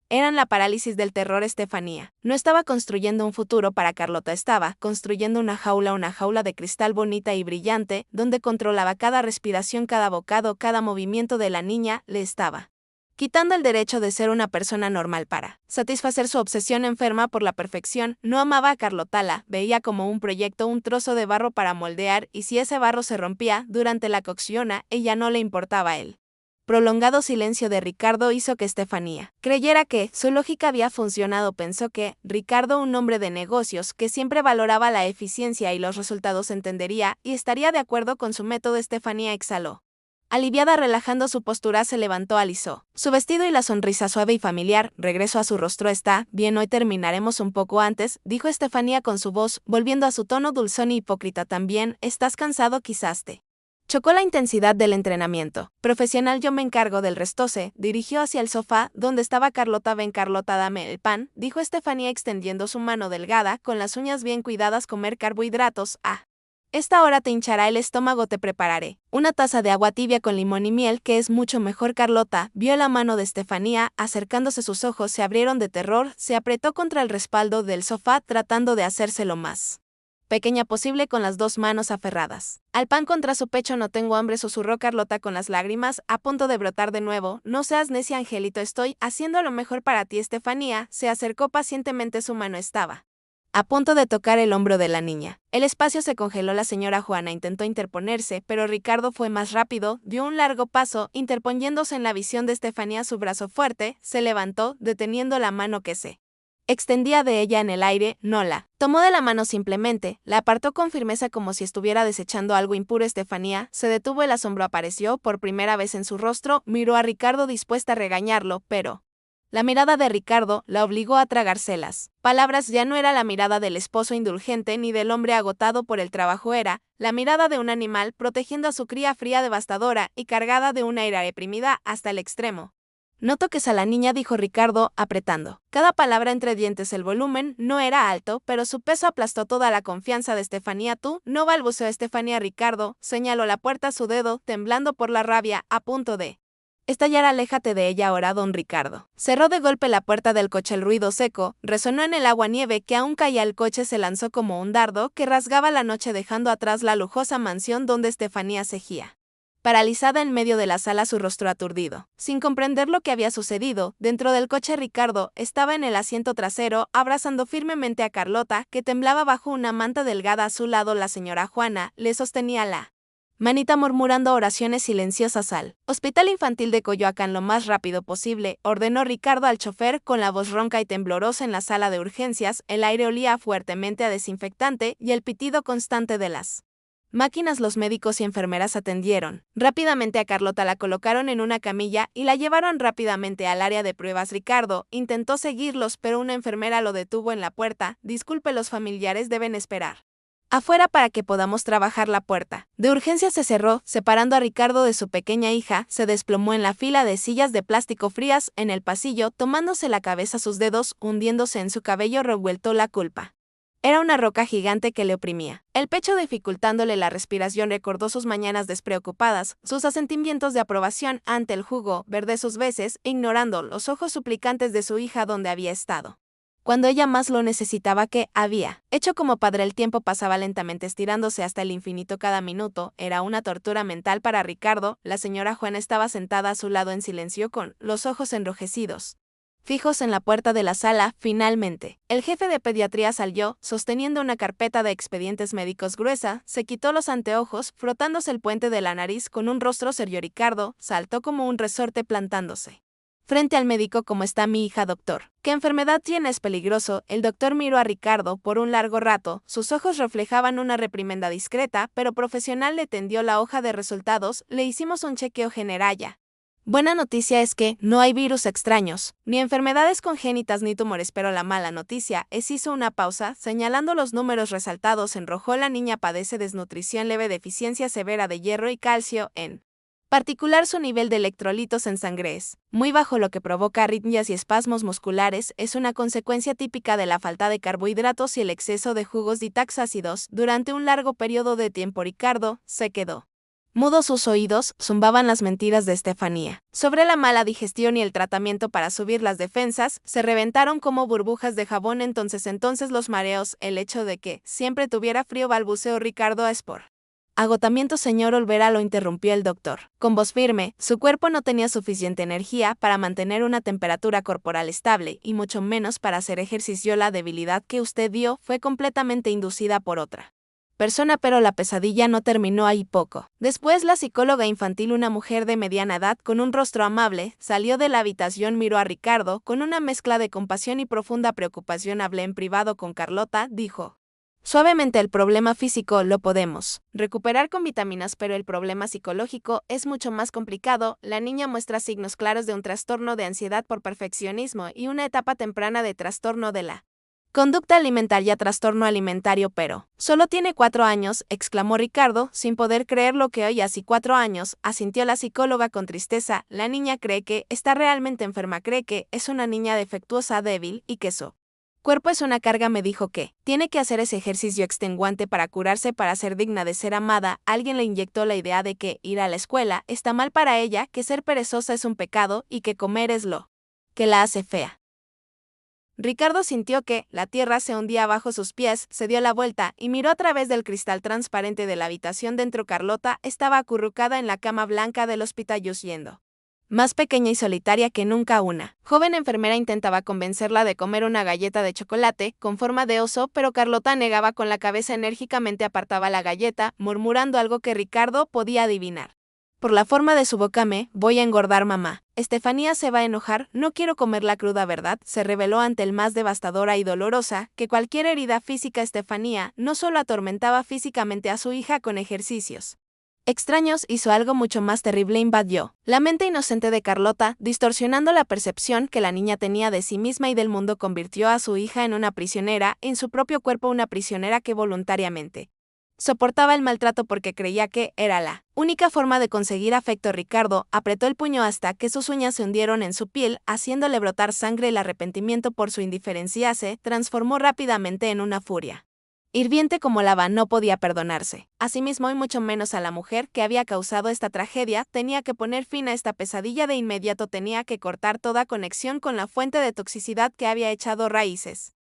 Eran la parálisis del terror. Estefanía no estaba construyendo un futuro para Carlota, estaba construyendo una jaula de cristal bonita y brillante, donde controlaba cada respiración, cada bocado, cada movimiento de la niña. Le estaba quitando el derecho de ser una persona normal para satisfacer su obsesión enferma por la perfección. No amaba a Carlota, la veía como un proyecto, un trozo de barro para moldear, y si ese barro se rompía durante la cocción, a ella no le importaba a él. Prolongado silencio de Ricardo hizo que Estefanía creyera que su lógica había funcionado. Pensó que Ricardo, un hombre de negocios que siempre valoraba la eficiencia y los resultados, entendería y estaría de acuerdo con su método. Estefanía exhaló. Aliviada, relajando su postura, se levantó, alisó su vestido y la sonrisa suave y familiar regresó a su rostro. Está bien, hoy terminaremos un poco antes, dijo Estefanía con su voz, volviendo a su tono dulzón y hipócrita. También, ¿estás cansado? Quizás te chocó la intensidad del entrenamiento profesional. Yo me encargo del resto. Se dirigió hacia el sofá donde estaba Carlota. Ven, Carlota, dame el pan, dijo Estefanía extendiendo su mano delgada, con las uñas bien cuidadas. Comer carbohidratos a esta hora te hinchará el estómago. Te prepararé una taza de agua tibia con limón y miel, que es mucho mejor. Carlota vio la mano de Estefanía acercándose, sus ojos se abrieron de terror, se apretó contra el respaldo del sofá tratando de hacerse lo más pequeña posible con las dos manos aferradas al pan contra su pecho. No tengo hambre, susurró Carlota con las lágrimas a punto de brotar de nuevo. No seas necia, Angelito, estoy haciendo lo mejor para ti. Estefanía se acercó pacientemente, su mano estaba a punto de tocar el hombro de la niña. El espacio se congeló. La señora Juana intentó interponerse, pero Ricardo fue más rápido, dio un largo paso, interponiéndose en la visión de Estefanía. Su brazo fuerte se levantó, deteniendo la mano que se extendía de ella en el aire. No la tomó de la mano, simplemente la apartó con firmeza como si estuviera desechando algo impuro. Estefanía se detuvo, el asombro apareció por primera vez en su rostro, miró a Ricardo dispuesta a regañarlo, pero la mirada de Ricardo la obligó a tragárselas palabras. Ya no era la mirada del esposo indulgente ni del hombre agotado por el trabajo, era la mirada de un animal protegiendo a su cría, fría, devastadora y cargada de una ira reprimida hasta el extremo. No toques a la niña, dijo Ricardo, apretando cada palabra entre dientes. El volumen no era alto, pero su peso aplastó toda la confianza de Estefanía. Tú no, balbuceó Estefanía. Ricardo señaló la puerta, su dedo temblando por la rabia, a punto de estallar. Aléjate de ella ahora, don Ricardo. Cerró de golpe la puerta del coche. El ruido seco resonó en el agua nieve que aún caía. El coche se lanzó como un dardo que rasgaba la noche, dejando atrás la lujosa mansión donde Estefanía cejía paralizada en medio de la sala, su rostro aturdido, sin comprender lo que había sucedido. Dentro del coche, Ricardo estaba en el asiento trasero, abrazando firmemente a Carlota, que temblaba bajo una manta delgada a su lado. La señora Juana le sostenía la manita, murmurando oraciones silenciosas. Al Hospital Infantil de Coyoacán lo más rápido posible, ordenó Ricardo al chofer con la voz ronca y temblorosa. En la sala de urgencias, el aire olía fuertemente a desinfectante y el pitido constante de las máquinas. Los médicos y enfermeras atendieron rápidamente a Carlota, la colocaron en una camilla y la llevaron rápidamente al área de pruebas. Ricardo intentó seguirlos, pero una enfermera lo detuvo en la puerta. Disculpe, los familiares deben esperar afuera para que podamos trabajar. La puerta de urgencia se cerró, separando a Ricardo de su pequeña hija. Se desplomó en la fila de sillas de plástico frías en el pasillo, tomándose la cabeza, sus dedos hundiéndose en su cabello revuelto. La culpa era una roca gigante que le oprimía el pecho, dificultándole la respiración. Recordó sus mañanas despreocupadas, sus asentimientos de aprobación ante el jugo verde, sus veces ignorando los ojos suplicantes de su hija donde había estado cuando ella más lo necesitaba. ¿Qué había hecho como padre? El tiempo pasaba lentamente, estirándose hasta el infinito. Cada minuto era una tortura mental para Ricardo. La señora Juana estaba sentada a su lado en silencio, con los ojos enrojecidos, fijos en la puerta de la sala. Finalmente, el jefe de pediatría salió, sosteniendo una carpeta de expedientes médicos gruesa. Se quitó los anteojos, frotándose el puente de la nariz con un rostro serio. Ricardo saltó como un resorte, plantándose frente al médico. ¿Cómo está mi hija, doctor? ¿Qué enfermedad tiene? Es peligroso. El doctor miró a Ricardo por un largo rato. Sus ojos reflejaban una reprimenda discreta, pero profesional. Le tendió la hoja de resultados. Le hicimos un chequeo general ya. Buena noticia es que no hay virus extraños, ni enfermedades congénitas, ni tumores, pero la mala noticia es, hizo una pausa, señalando los números resaltados en rojo. La niña padece desnutrición leve, deficiencia severa de hierro y calcio, en particular su nivel de electrolitos en sangre es muy bajo, lo que provoca arritmias y espasmos musculares. Es una consecuencia típica de la falta de carbohidratos y el exceso de jugos detox ácidos durante un largo periodo de tiempo. Ricardo se quedó Mudos sus oídos, zumbaban las mentiras de Estefanía. Sobre la mala digestión y el tratamiento para subir las defensas, se reventaron como burbujas de jabón entonces los mareos, el hecho de que siempre tuviera frío balbuceó Ricardo Espor. Agotamiento señor Olvera lo interrumpió el doctor. Con voz firme, su cuerpo no tenía suficiente energía para mantener una temperatura corporal estable y mucho menos para hacer ejercicio. La debilidad que usted dio fue completamente inducida por otra persona, pero la pesadilla no terminó ahí poco. Después la psicóloga infantil, una mujer de mediana edad con un rostro amable, salió de la habitación, miró a Ricardo con una mezcla de compasión y profunda preocupación. Hablé en privado con Carlota, dijo suavemente, el problema físico lo podemos recuperar con vitaminas, pero el problema psicológico es mucho más complicado. La niña muestra signos claros de un trastorno de ansiedad por perfeccionismo y una etapa temprana de trastorno de la conducta alimentaria, trastorno alimentario, pero solo tiene 4 años, exclamó Ricardo, sin poder creer lo que oía. Así 4 años, asintió la psicóloga con tristeza. La niña cree que está realmente enferma, cree que es una niña defectuosa, débil, y que su cuerpo es una carga. Me dijo que tiene que hacer ese ejercicio extenuante para curarse, para ser digna de ser amada. Alguien le inyectó la idea de que ir a la escuela está mal para ella, que ser perezosa es un pecado y que comer es lo que la hace fea. Ricardo sintió que la tierra se hundía bajo sus pies, se dio la vuelta y miró a través del cristal transparente de la habitación. Dentro Carlota estaba acurrucada en la cama blanca del hospital, luciendo más pequeña y solitaria que nunca. Una joven enfermera intentaba convencerla de comer una galleta de chocolate con forma de oso, pero Carlota negaba con la cabeza, enérgicamente apartaba la galleta, murmurando algo que Ricardo podía adivinar por la forma de su boca: me voy a engordar, mamá. Estefanía se va a enojar, no quiero comer la cruda verdad, se reveló ante él, más devastadora y dolorosa que cualquier herida física. Estefanía no solo atormentaba físicamente a su hija con ejercicios extraños, hizo algo mucho más terrible: invadió la mente inocente de Carlota, distorsionando la percepción que la niña tenía de sí misma y del mundo. Convirtió a su hija en una prisionera, en su propio cuerpo, una prisionera que voluntariamente soportaba el maltrato porque creía que era la única forma de conseguir afecto. Ricardo apretó el puño hasta que sus uñas se hundieron en su piel, haciéndole brotar sangre. El arrepentimiento por su indiferencia se transformó rápidamente en una furia hirviente como lava. No podía perdonarse a sí mismo y mucho menos a la mujer que había causado esta tragedia. Tenía que poner fin a esta pesadilla de inmediato, tenía que cortar toda conexión con la fuente de toxicidad que había echado raíces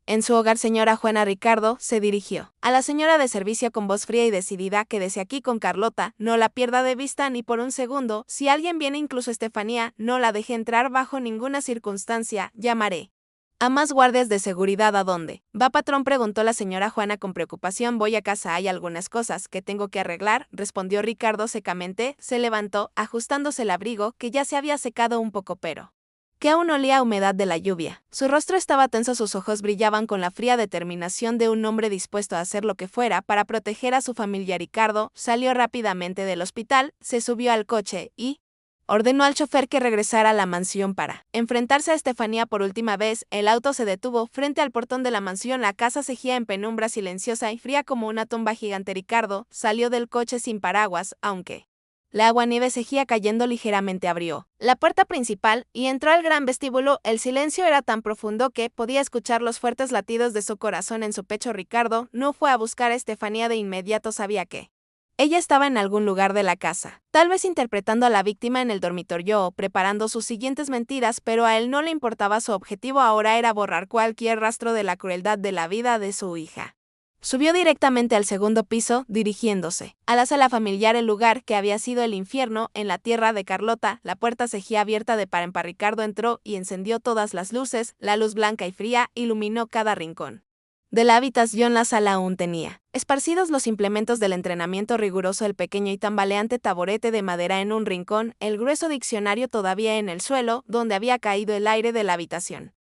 en su hogar. Señora Juana. Ricardo se dirigió a la señora de servicio con voz fría y decidida: quédese aquí con Carlota, no la pierda de vista ni por un segundo. Si alguien viene, incluso Estefanía, no la deje entrar bajo ninguna circunstancia. Llamaré a más guardias de seguridad. ¿A dónde va, patrón?, preguntó la señora Juana con preocupación. Voy a casa, hay algunas cosas que tengo que arreglar, respondió Ricardo secamente. Se levantó, ajustándose el abrigo, que ya se había secado un poco, pero que aún olía a humedad de la lluvia. Su rostro estaba tenso, sus ojos brillaban con la fría determinación de un hombre dispuesto a hacer lo que fuera para proteger a su familia. Ricardo salió rápidamente del hospital, se subió al coche y ordenó al chofer que regresara a la mansión para enfrentarse a Estefanía por última vez. El auto se detuvo frente al portón de la mansión. La casa cegía en penumbra, silenciosa y fría como una tumba gigante. Ricardo salió del coche sin paraguas, aunque la aguanieve seguía cayendo ligeramente. Abrió la puerta principal y entró al gran vestíbulo. El silencio era tan profundo que podía escuchar los fuertes latidos de su corazón en su pecho. Ricardo no fue a buscar a Estefanía de inmediato, sabía que ella estaba en algún lugar de la casa, tal vez interpretando a la víctima en el dormitorio o preparando sus siguientes mentiras, pero a él no le importaba. Su objetivo ahora era borrar cualquier rastro de la crueldad de la vida de su hija. Subió directamente al segundo piso, dirigiéndose a la sala familiar, el lugar que había sido el infierno en la tierra de Carlota. La puerta seguía abierta de par en par. Ricardo entró y encendió todas las luces. La luz blanca y fría iluminó cada rincón de la habitación. La sala aún tenía esparcidos los implementos del entrenamiento riguroso: el pequeño y tambaleante taburete de madera en un rincón, el grueso diccionario todavía en el suelo, donde había caído el aire de la habitación.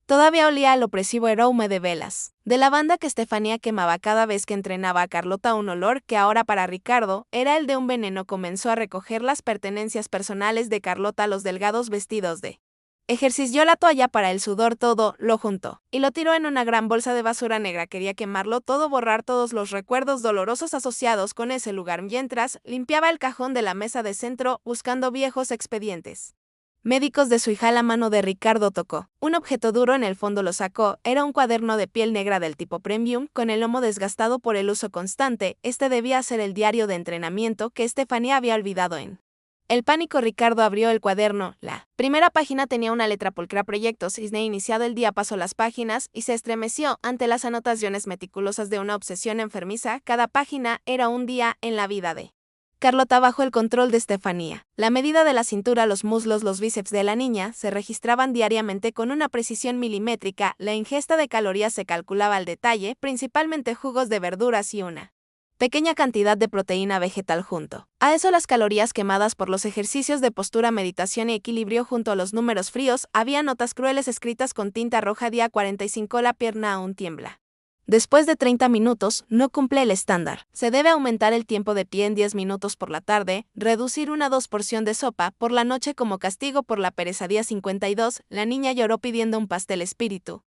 Todavía olía al opresivo aroma de velas de lavanda que Estefanía quemaba cada vez que entrenaba a Carlota, un olor que ahora para Ricardo era el de un veneno. Comenzó a recoger las pertenencias personales de Carlota, los delgados vestidos de ejercicio, la toalla para el sudor, todo lo juntó y lo tiró en una gran bolsa de basura negra. Quería quemarlo todo, borrar todos los recuerdos dolorosos asociados con ese lugar, mientras limpiaba el cajón de la mesa de centro buscando viejos expedientes Médicos de su hija. La mano de Ricardo tocó un objeto duro, en el fondo lo sacó. Era un cuaderno de piel negra del tipo premium, con el lomo desgastado por el uso constante. Este debía ser el diario de entrenamiento que Estefanía había olvidado en el pánico. Ricardo abrió el cuaderno. La primera página tenía una letra pulcra: Proyecto Cisne. Iniciado el día, pasó las páginas y se estremeció ante las anotaciones meticulosas de una obsesión enfermiza. Cada página era un día en la vida de Carlota bajo el control de Estefanía. La medida de la cintura, los muslos, los bíceps de la niña se registraban diariamente con una precisión milimétrica. La ingesta de calorías se calculaba al detalle, principalmente jugos de verduras y una pequeña cantidad de proteína vegetal junto a eso las calorías quemadas por los ejercicios de postura, meditación y equilibrio. Junto a los números fríos había notas crueles escritas con tinta roja: día 45, la pierna aún tiembla. Después de 30 minutos, no cumple el estándar. Se debe aumentar el tiempo de pie en 10 minutos por la tarde, reducir 2 porción de sopa por la noche como castigo por la pereza. Día 52, la niña lloró pidiendo un pastel. Espíritu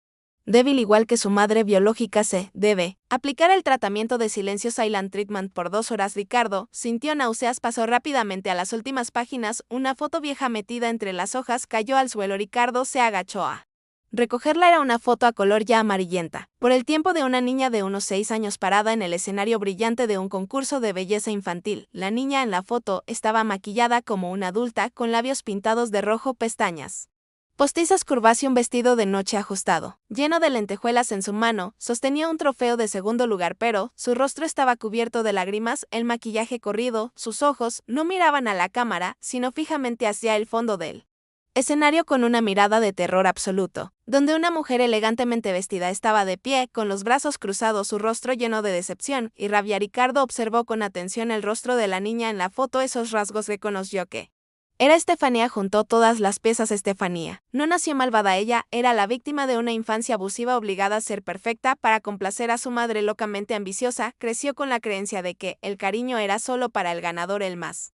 débil igual que su madre biológica. Se debe aplicar el tratamiento de silencio Silent Treatment por 2 horas. Ricardo sintió náuseas, pasó rápidamente a las últimas páginas. Una foto vieja metida entre las hojas cayó al suelo. Ricardo se agachó a recogerla. Era una foto a color ya amarillenta por el tiempo, de una niña de unos 6 años parada en el escenario brillante de un concurso de belleza infantil. La niña en la foto estaba maquillada como una adulta, con labios pintados de rojo, pestañas postizas curvas y un vestido de noche ajustado, lleno de lentejuelas. En su mano sostenía un trofeo de segundo lugar, pero su rostro estaba cubierto de lágrimas, el maquillaje corrido. Sus ojos no miraban a la cámara, sino fijamente hacia el fondo del escenario con una mirada de terror absoluto, donde una mujer elegantemente vestida estaba de pie, con los brazos cruzados, su rostro lleno de decepción y rabia. Ricardo observó con atención el rostro de la niña en la foto. Esos rasgos reconoció que era Estefanía. Juntó todas las piezas. Estefanía no nació malvada, ella era la víctima de una infancia abusiva, obligada a ser perfecta para complacer a su madre locamente ambiciosa. Creció con la creencia de que el cariño era solo para el ganador, el más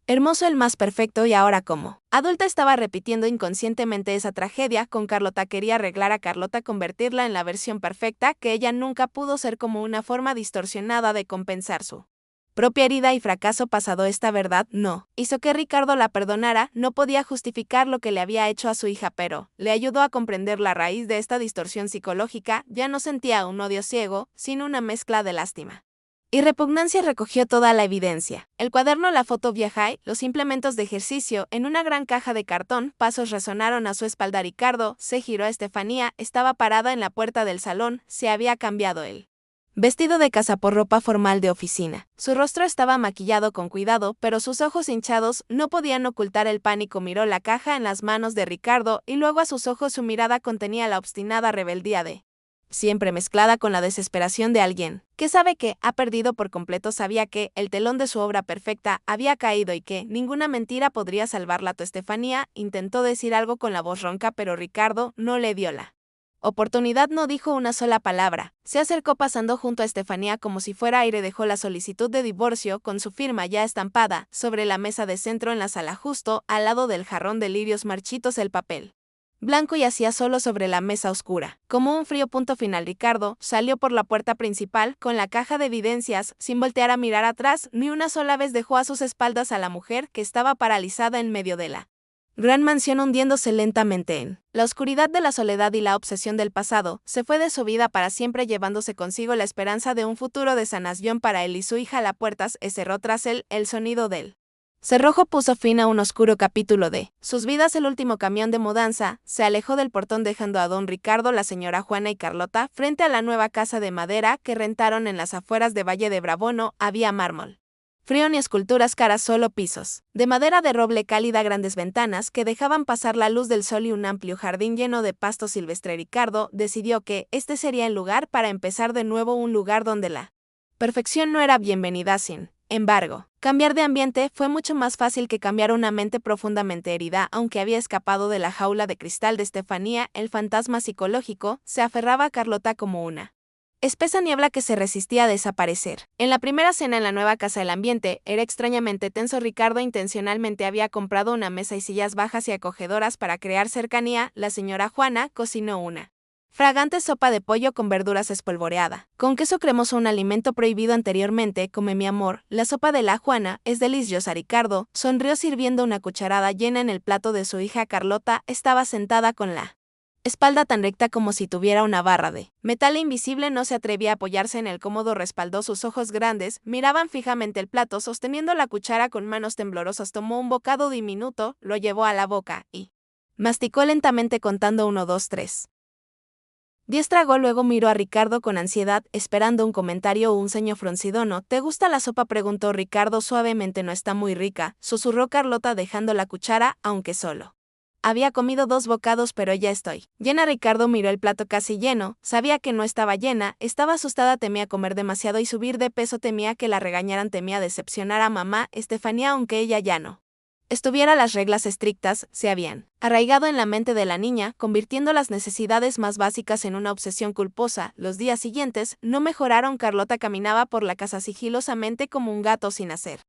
hermoso, el más perfecto, y ahora como adulta estaba repitiendo inconscientemente esa tragedia. Con Carlota quería arreglar a Carlota, convertirla en la versión perfecta que ella nunca pudo ser, como una forma distorsionada de compensar su propia herida y fracaso pasado. Esta verdad no hizo que Ricardo la perdonara, no podía justificar lo que le había hecho a su hija, pero le ayudó a comprender la raíz de esta distorsión psicológica. Ya no sentía un odio ciego, sino una mezcla de lástima y repugnancia. Recogió toda la evidencia: el cuaderno, la foto vieja y los implementos de ejercicio en una gran caja de cartón. Pasos resonaron a su espalda. Ricardo se giró. Estefanía estaba parada en la puerta del salón. Se había cambiado el vestido de casa por ropa formal de oficina. Su rostro estaba maquillado con cuidado, pero sus ojos hinchados no podían ocultar el pánico. Miró la caja en las manos de Ricardo y luego a sus ojos. Su mirada contenía la obstinada rebeldía de siempre, mezclada con la desesperación de alguien que sabe que ha perdido por completo. Sabía que el telón de su obra perfecta había caído y que ninguna mentira podría salvarla. Estefanía intentó decir algo con la voz ronca, pero Ricardo no le dio la oportunidad. No dijo una sola palabra. Se acercó pasando junto a Estefanía como si fuera aire. Dejó la solicitud de divorcio con su firma ya estampada sobre la mesa de centro en la sala, justo al lado del jarrón de lirios marchitos. El papel blanco yacía solo sobre la mesa oscura, como un frío. Punto final. Ricardo salió por la puerta principal con la caja de evidencias, sin voltear a mirar atrás. Ni una sola vez dejó a sus espaldas a la mujer que estaba paralizada en medio de la gran mansión, hundiéndose lentamente en la oscuridad de la soledad y la obsesión del pasado. Se fue de su vida para siempre, llevándose consigo la esperanza de un futuro de sanación para él y su hija. La puerta se cerró tras él. El sonido del cerrojo puso fin a un oscuro capítulo de sus vidas. El último camión de mudanza se alejó del portón, dejando a don Ricardo, la señora Juana y Carlota frente a la nueva casa de madera que rentaron en las afueras de Valle de Bravo. No había mármol frío ni esculturas caras, solo pisos de madera de roble cálida, grandes ventanas que dejaban pasar la luz del sol y un amplio jardín lleno de pasto silvestre. Ricardo decidió que este sería el lugar para empezar de nuevo, un lugar donde la perfección no era bienvenida. Sin embargo, cambiar de ambiente fue mucho más fácil que cambiar una mente profundamente herida. Aunque había escapado de la jaula de cristal de Estefanía, el fantasma psicológico se aferraba a Carlota como una espesa niebla que se resistía a desaparecer. En la primera cena en la nueva casa, el ambiente era extrañamente tenso. Ricardo intencionalmente había comprado una mesa y sillas bajas y acogedoras para crear cercanía. La señora Juana cocinó una Fragante sopa de pollo con verduras espolvoreada. Con queso cremoso, un alimento prohibido anteriormente, come mi amor. La sopa de la Juana es deliciosa. Ricardo sonrió sirviendo una cucharada llena en el plato de su hija. Carlota estaba sentada con la espalda tan recta como si tuviera una barra de metal invisible. No se atrevía a apoyarse en el cómodo respaldo. Sus ojos grandes miraban fijamente el plato, sosteniendo la cuchara con manos temblorosas. Tomó un bocado diminuto, lo llevó a la boca y masticó lentamente contando 1, 2, 3. 10 tragó, luego miró a Ricardo con ansiedad, esperando un comentario o un ceño fruncido. ¿No te gusta la sopa?, preguntó Ricardo suavemente. No está muy rica, susurró Carlota dejando la cuchara, aunque solo había comido 2 bocados, pero ya estoy llena. Ricardo miró el plato casi lleno, sabía que no estaba llena, estaba asustada, temía comer demasiado y subir de peso, temía que la regañaran, temía decepcionar a mamá Estefanía, aunque ella ya no estuviera. Las reglas estrictas se habían arraigado en la mente de la niña, convirtiendo las necesidades más básicas en una obsesión culposa. Los días siguientes no mejoraron. Carlota caminaba por la casa sigilosamente como un gato sin hacer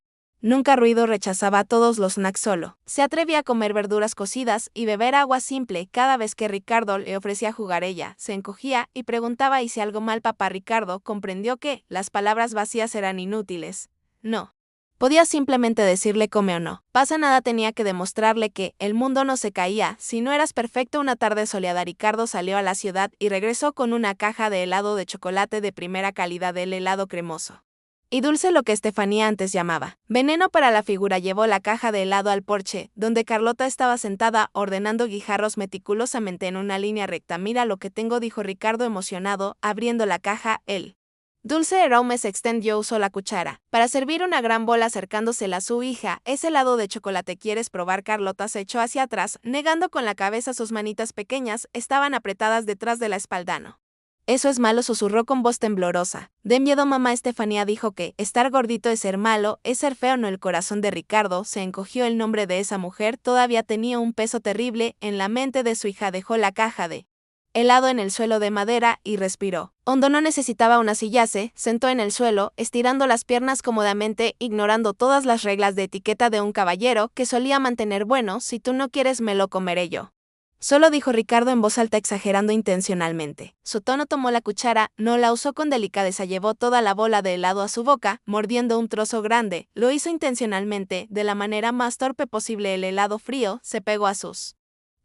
nunca ruido. Rechazaba todos los snacks, solo se atrevía a comer verduras cocidas y beber agua simple. Cada vez que Ricardo le ofrecía jugar, ella se encogía y preguntaba: ¿hice algo mal, papá? Ricardo comprendió que las palabras vacías eran inútiles. No podía simplemente decirle come o no pasa nada, tenía que demostrarle que el mundo no se caía si no eras perfecto. Una tarde soleada, Ricardo salió a la ciudad y regresó con una caja de helado de chocolate de primera calidad. El helado cremoso y dulce, lo que Estefanía antes llamaba veneno para la figura. Llevó la caja de helado al porche, donde Carlota estaba sentada ordenando guijarros meticulosamente en una línea recta. Mira lo que tengo, dijo Ricardo emocionado, abriendo la caja. El dulce aroma se extendió, usó la cuchara para servir una gran bola, acercándosela a su hija. ¿Es helado de chocolate? ¿Quieres probar? Carlota se echó hacia atrás, negando con la cabeza. Sus manitas pequeñas estaban apretadas detrás de la espalda. No. Eso es malo, susurró con voz temblorosa. De miedo, mamá Estefanía dijo que estar gordito es ser malo, es ser feo. No. El corazón de Ricardo se encogió. El nombre de esa mujer todavía tenía un peso terrible en la mente de su hija. Dejó la caja de helado en el suelo de madera y respiró hondo. No necesitaba una silla. Se sentó en el suelo, estirando las piernas cómodamente, ignorando todas las reglas de etiqueta de un caballero que solía mantener. Bueno, si tú no quieres, me lo comeré yo solo, dijo Ricardo en voz alta, exagerando intencionalmente su tono. Tomó la cuchara, no la usó con delicadeza, llevó toda la bola de helado a su boca, mordiendo un trozo grande. Lo hizo intencionalmente, de la manera más torpe posible. El helado frío se pegó a sus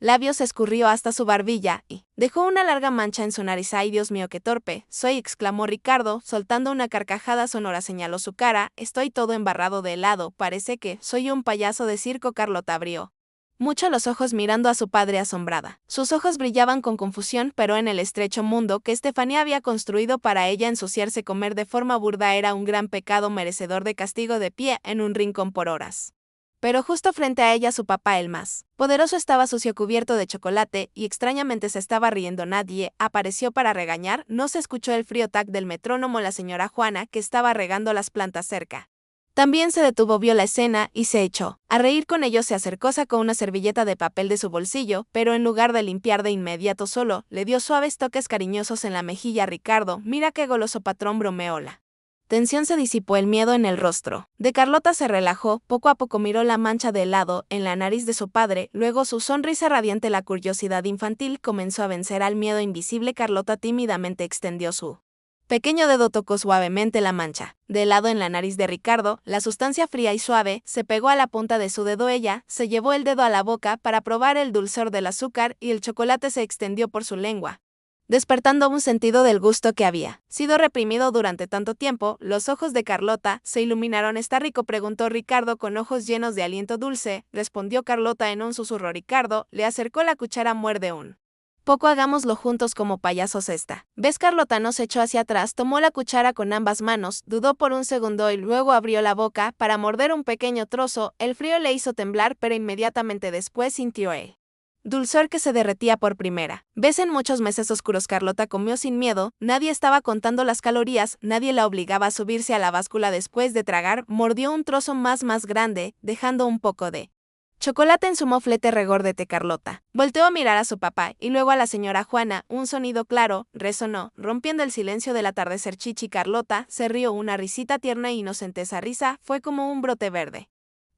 labios, escurrió hasta su barbilla y dejó una larga mancha en su nariz. ¡Ay, Dios mío, qué torpe soy!, exclamó Ricardo, soltando una carcajada sonora. Señaló su cara: estoy todo embarrado de helado, parece que soy un payaso de circo. Carlota abrió mucho los ojos mirando a su padre asombrada. Sus ojos brillaban con confusión, pero en el estrecho mundo que Estefanía había construido para ella, ensuciarse, comer de forma burda era un gran pecado merecedor de castigo. De pie en un rincón por horas, pero justo frente a ella, su papá, el más poderoso, estaba sucio, cubierto de chocolate, y extrañamente se estaba riendo. Nadie apareció para regañar. No se escuchó el frío tac del metrónomo. La señora Juana, que estaba regando las plantas cerca, también se detuvo, vio la escena y se echó a reír con ellos. Se acercó, sacó una servilleta de papel de su bolsillo, pero en lugar de limpiar de inmediato, solo le dio suaves toques cariñosos en la mejilla. Ricardo, mira qué goloso patrón, bromeó. La tensión se disipó, el miedo en el rostro de Carlota se relajó. Poco a poco miró la mancha de helado en la nariz de su padre, luego su sonrisa radiante. La curiosidad infantil comenzó a vencer al miedo invisible. Carlota tímidamente extendió su pequeño dedo, tocó suavemente la mancha de helado en la nariz de Ricardo. La sustancia fría y suave se pegó a la punta de su dedo. Ella se llevó el dedo a la boca para probar el dulzor del azúcar, y el chocolate se extendió por su lengua, despertando un sentido del gusto que había sido reprimido durante tanto tiempo. Los ojos de Carlota se iluminaron. ¿Está rico?, preguntó Ricardo con ojos llenos de aliento dulce, respondió Carlota en un susurro. Ricardo le acercó la cuchara. Muerde un poco, hagámoslo juntos como payasos esta vez. Carlota no se echó hacia atrás, tomó la cuchara con ambas manos, dudó por un segundo y luego abrió la boca para morder un pequeño trozo. El frío le hizo temblar, pero inmediatamente después sintió el dulzor que se derretía por primera vez en muchos meses oscuros. Carlota comió sin miedo, nadie estaba contando las calorías, nadie la obligaba a subirse a la báscula. Después de tragar, mordió un trozo más grande, dejando un poco de chocolate en su moflete. Regórdete, Carlota. Volteó a mirar a su papá y luego a la señora Juana. Un sonido claro resonó, rompiendo el silencio del atardecer. Chichi. Carlota se rió, una risita tierna e inocente. Esa risa fue como un brote verde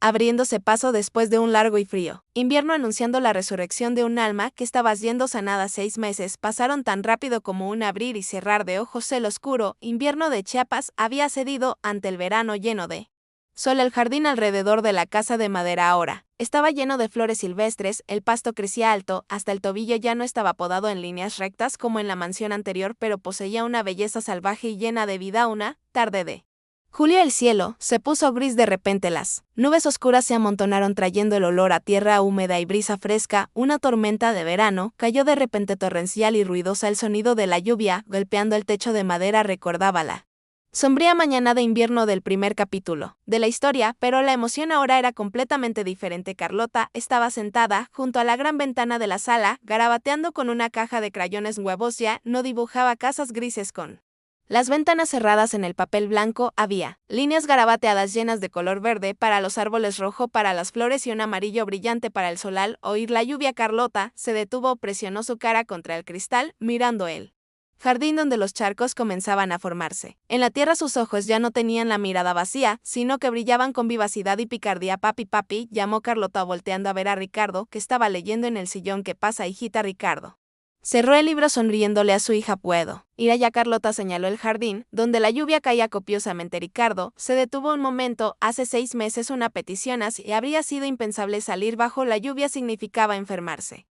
abriéndose paso después de un largo y frío invierno anunciando la resurrección de un alma que estaba yendo sanada. 6 meses pasaron tan rápido como un abrir y cerrar de ojos. El oscuro invierno de Chiapas había cedido ante el verano lleno de sol. El jardín alrededor de la casa de madera ahora estaba lleno de flores silvestres, el pasto crecía alto, hasta el tobillo. Ya no estaba podado en líneas rectas como en la mansión anterior, pero poseía una belleza salvaje y llena de vida. Una tarde de julio el cielo se puso gris de repente. Las nubes oscuras se amontonaron trayendo el olor a tierra húmeda y brisa fresca. Una tormenta de verano cayó de repente torrencial y ruidosa. El sonido de la lluvia golpeando el techo de madera recordaba la sombría mañana de invierno del primer capítulo de la historia, pero la emoción ahora era completamente diferente. Carlota estaba sentada junto a la gran ventana de la sala, garabateando con una caja de crayones nuevos. Ya no dibujaba casas grises con las ventanas cerradas en el papel blanco. Había líneas garabateadas llenas de color verde para los árboles, rojo para las flores y un amarillo brillante para el sol. Al oír la lluvia, Carlota se detuvo, presionó su cara contra el cristal, mirando él jardín donde los charcos comenzaban a formarse. En la tierra sus ojos ya no tenían la mirada vacía, sino que brillaban con vivacidad y picardía. Papi, papi, llamó Carlota volteando a ver a Ricardo, que estaba leyendo en el sillón. ¿Qué pasa, hijita? Ricardo cerró el libro sonriéndole a su hija. ¿Puedo ir allá? Carlota señaló el jardín, donde la lluvia caía copiosamente. Ricardo se detuvo un momento. Hace 6 meses una petición así habría sido impensable. Salir bajo la lluvia significaba enfermarse.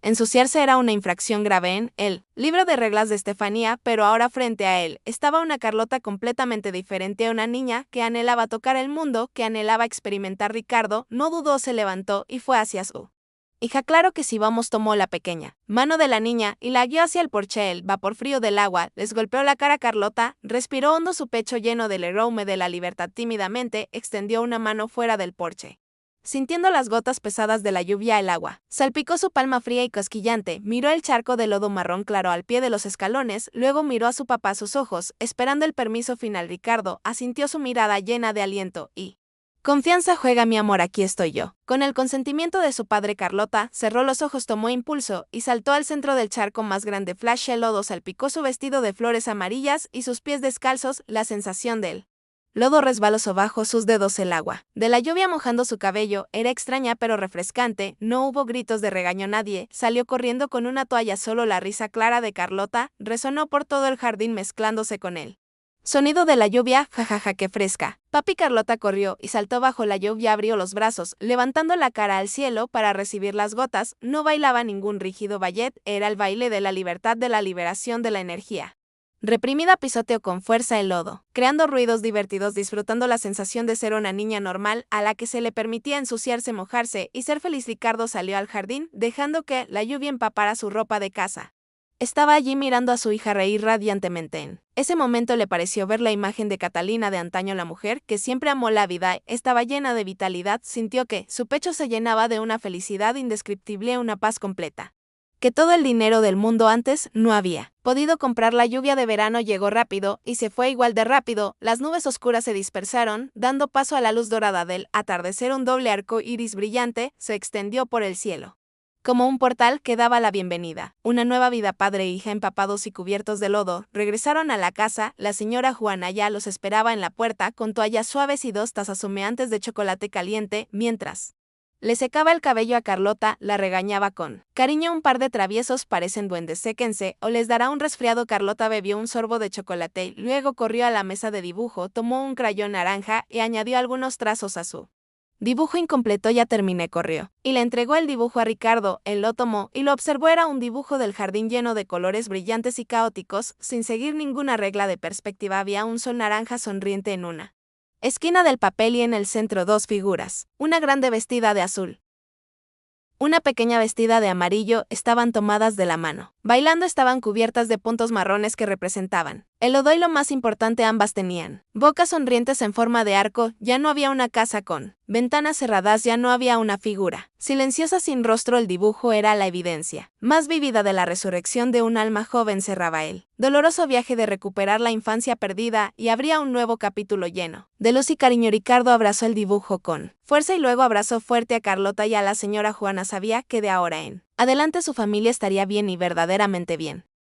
Ensuciarse era una infracción grave en el libro de reglas de Estefanía, pero ahora frente a él estaba una Carlota completamente diferente, una niña que anhelaba tocar el mundo, que anhelaba experimentar. Ricardo no dudó, se levantó y fue hacia su hija. Claro que sí, vamos. Tomó la pequeña mano de la niña y la guió hacia el porche. El vapor frío del agua les golpeó la cara. Carlota respiró hondo, su pecho lleno del aroma de la libertad. Tímidamente extendió una mano fuera del porche. Sintiendo las gotas pesadas de la lluvia, el agua salpicó su palma fría y cosquillante. Miró el charco de lodo marrón claro al pie de los escalones, luego miró a su papá, sus ojos, esperando el permiso final. Ricardo asintió, su mirada llena de aliento y confianza. Juega, mi amor, aquí estoy yo. Con el consentimiento de su padre, Carlota cerró los ojos, tomó impulso y saltó al centro del charco más grande. Flash, el lodo salpicó su vestido de flores amarillas y sus pies descalzos. La sensación del lodo resbalosó bajo sus dedos. El agua de la lluvia mojando su cabello era extraña pero refrescante. No hubo gritos de regaño, nadie salió corriendo con una toalla. Solo la risa clara de Carlota resonó por todo el jardín mezclándose con él sonido de la lluvia. Jajaja, qué fresca. Papi. Carlota corrió y saltó bajo la lluvia, abrió los brazos, levantando la cara al cielo para recibir las gotas. No bailaba ningún rígido ballet, era el baile de la libertad, de la liberación, de la energía reprimida. Pisoteó con fuerza el lodo, creando ruidos divertidos, disfrutando la sensación de ser una niña normal a la que se le permitía ensuciarse, mojarse y ser feliz. Ricardo salió al jardín, dejando que la lluvia empapara su ropa de casa. Estaba allí mirando a su hija reír radiantemente. En ese momento le pareció ver la imagen de Catalina de antaño, la mujer que siempre amó la vida. Estaba llena de vitalidad, sintió que su pecho se llenaba de una felicidad indescriptible, una paz completa que todo el dinero del mundo antes no había podido comprar. La lluvia de verano llegó rápido y se fue igual de rápido. Las nubes oscuras se dispersaron, dando paso a la luz dorada del atardecer. Un doble arco iris brillante se extendió por el cielo, como un portal que daba la bienvenida. Una nueva vida. Padre e hija, empapados y cubiertos de lodo, regresaron a la casa. La señora Juana ya los esperaba en la puerta con toallas suaves y 2 tazas humeantes de chocolate caliente. Mientras le secaba el cabello a Carlota, la regañaba con cariño. Un par de traviesos, parecen duendes, séquense o les dará un resfriado. Carlota bebió un sorbo de chocolate, luego corrió a la mesa de dibujo, tomó un crayón naranja y añadió algunos trazos a su dibujo incompleto. Ya terminé, corrió y le entregó el dibujo a Ricardo. Él lo tomó y lo observó. Era un dibujo del jardín lleno de colores brillantes y caóticos, sin seguir ninguna regla de perspectiva. Había un sol naranja sonriente en una esquina del papel y en el centro 2 figuras, una grande vestida de azul, una pequeña vestida de amarillo, estaban tomadas de la mano. Bailando, estaban cubiertas de puntos marrones que representaban el lodo y, lo más importante, ambas tenían bocas sonrientes en forma de arco. Ya no había una casa con ventanas cerradas, ya no había una figura silenciosa sin rostro. El dibujo era la evidencia más vívida de la resurrección de un alma joven. Cerraba el doloroso viaje de recuperar la infancia perdida y abría un nuevo capítulo lleno de luz y cariño. Ricardo abrazó el dibujo con fuerza y luego abrazó fuerte a Carlota y a la señora Juana. Sabía que de ahora en adelante su familia estaría bien y verdaderamente bien.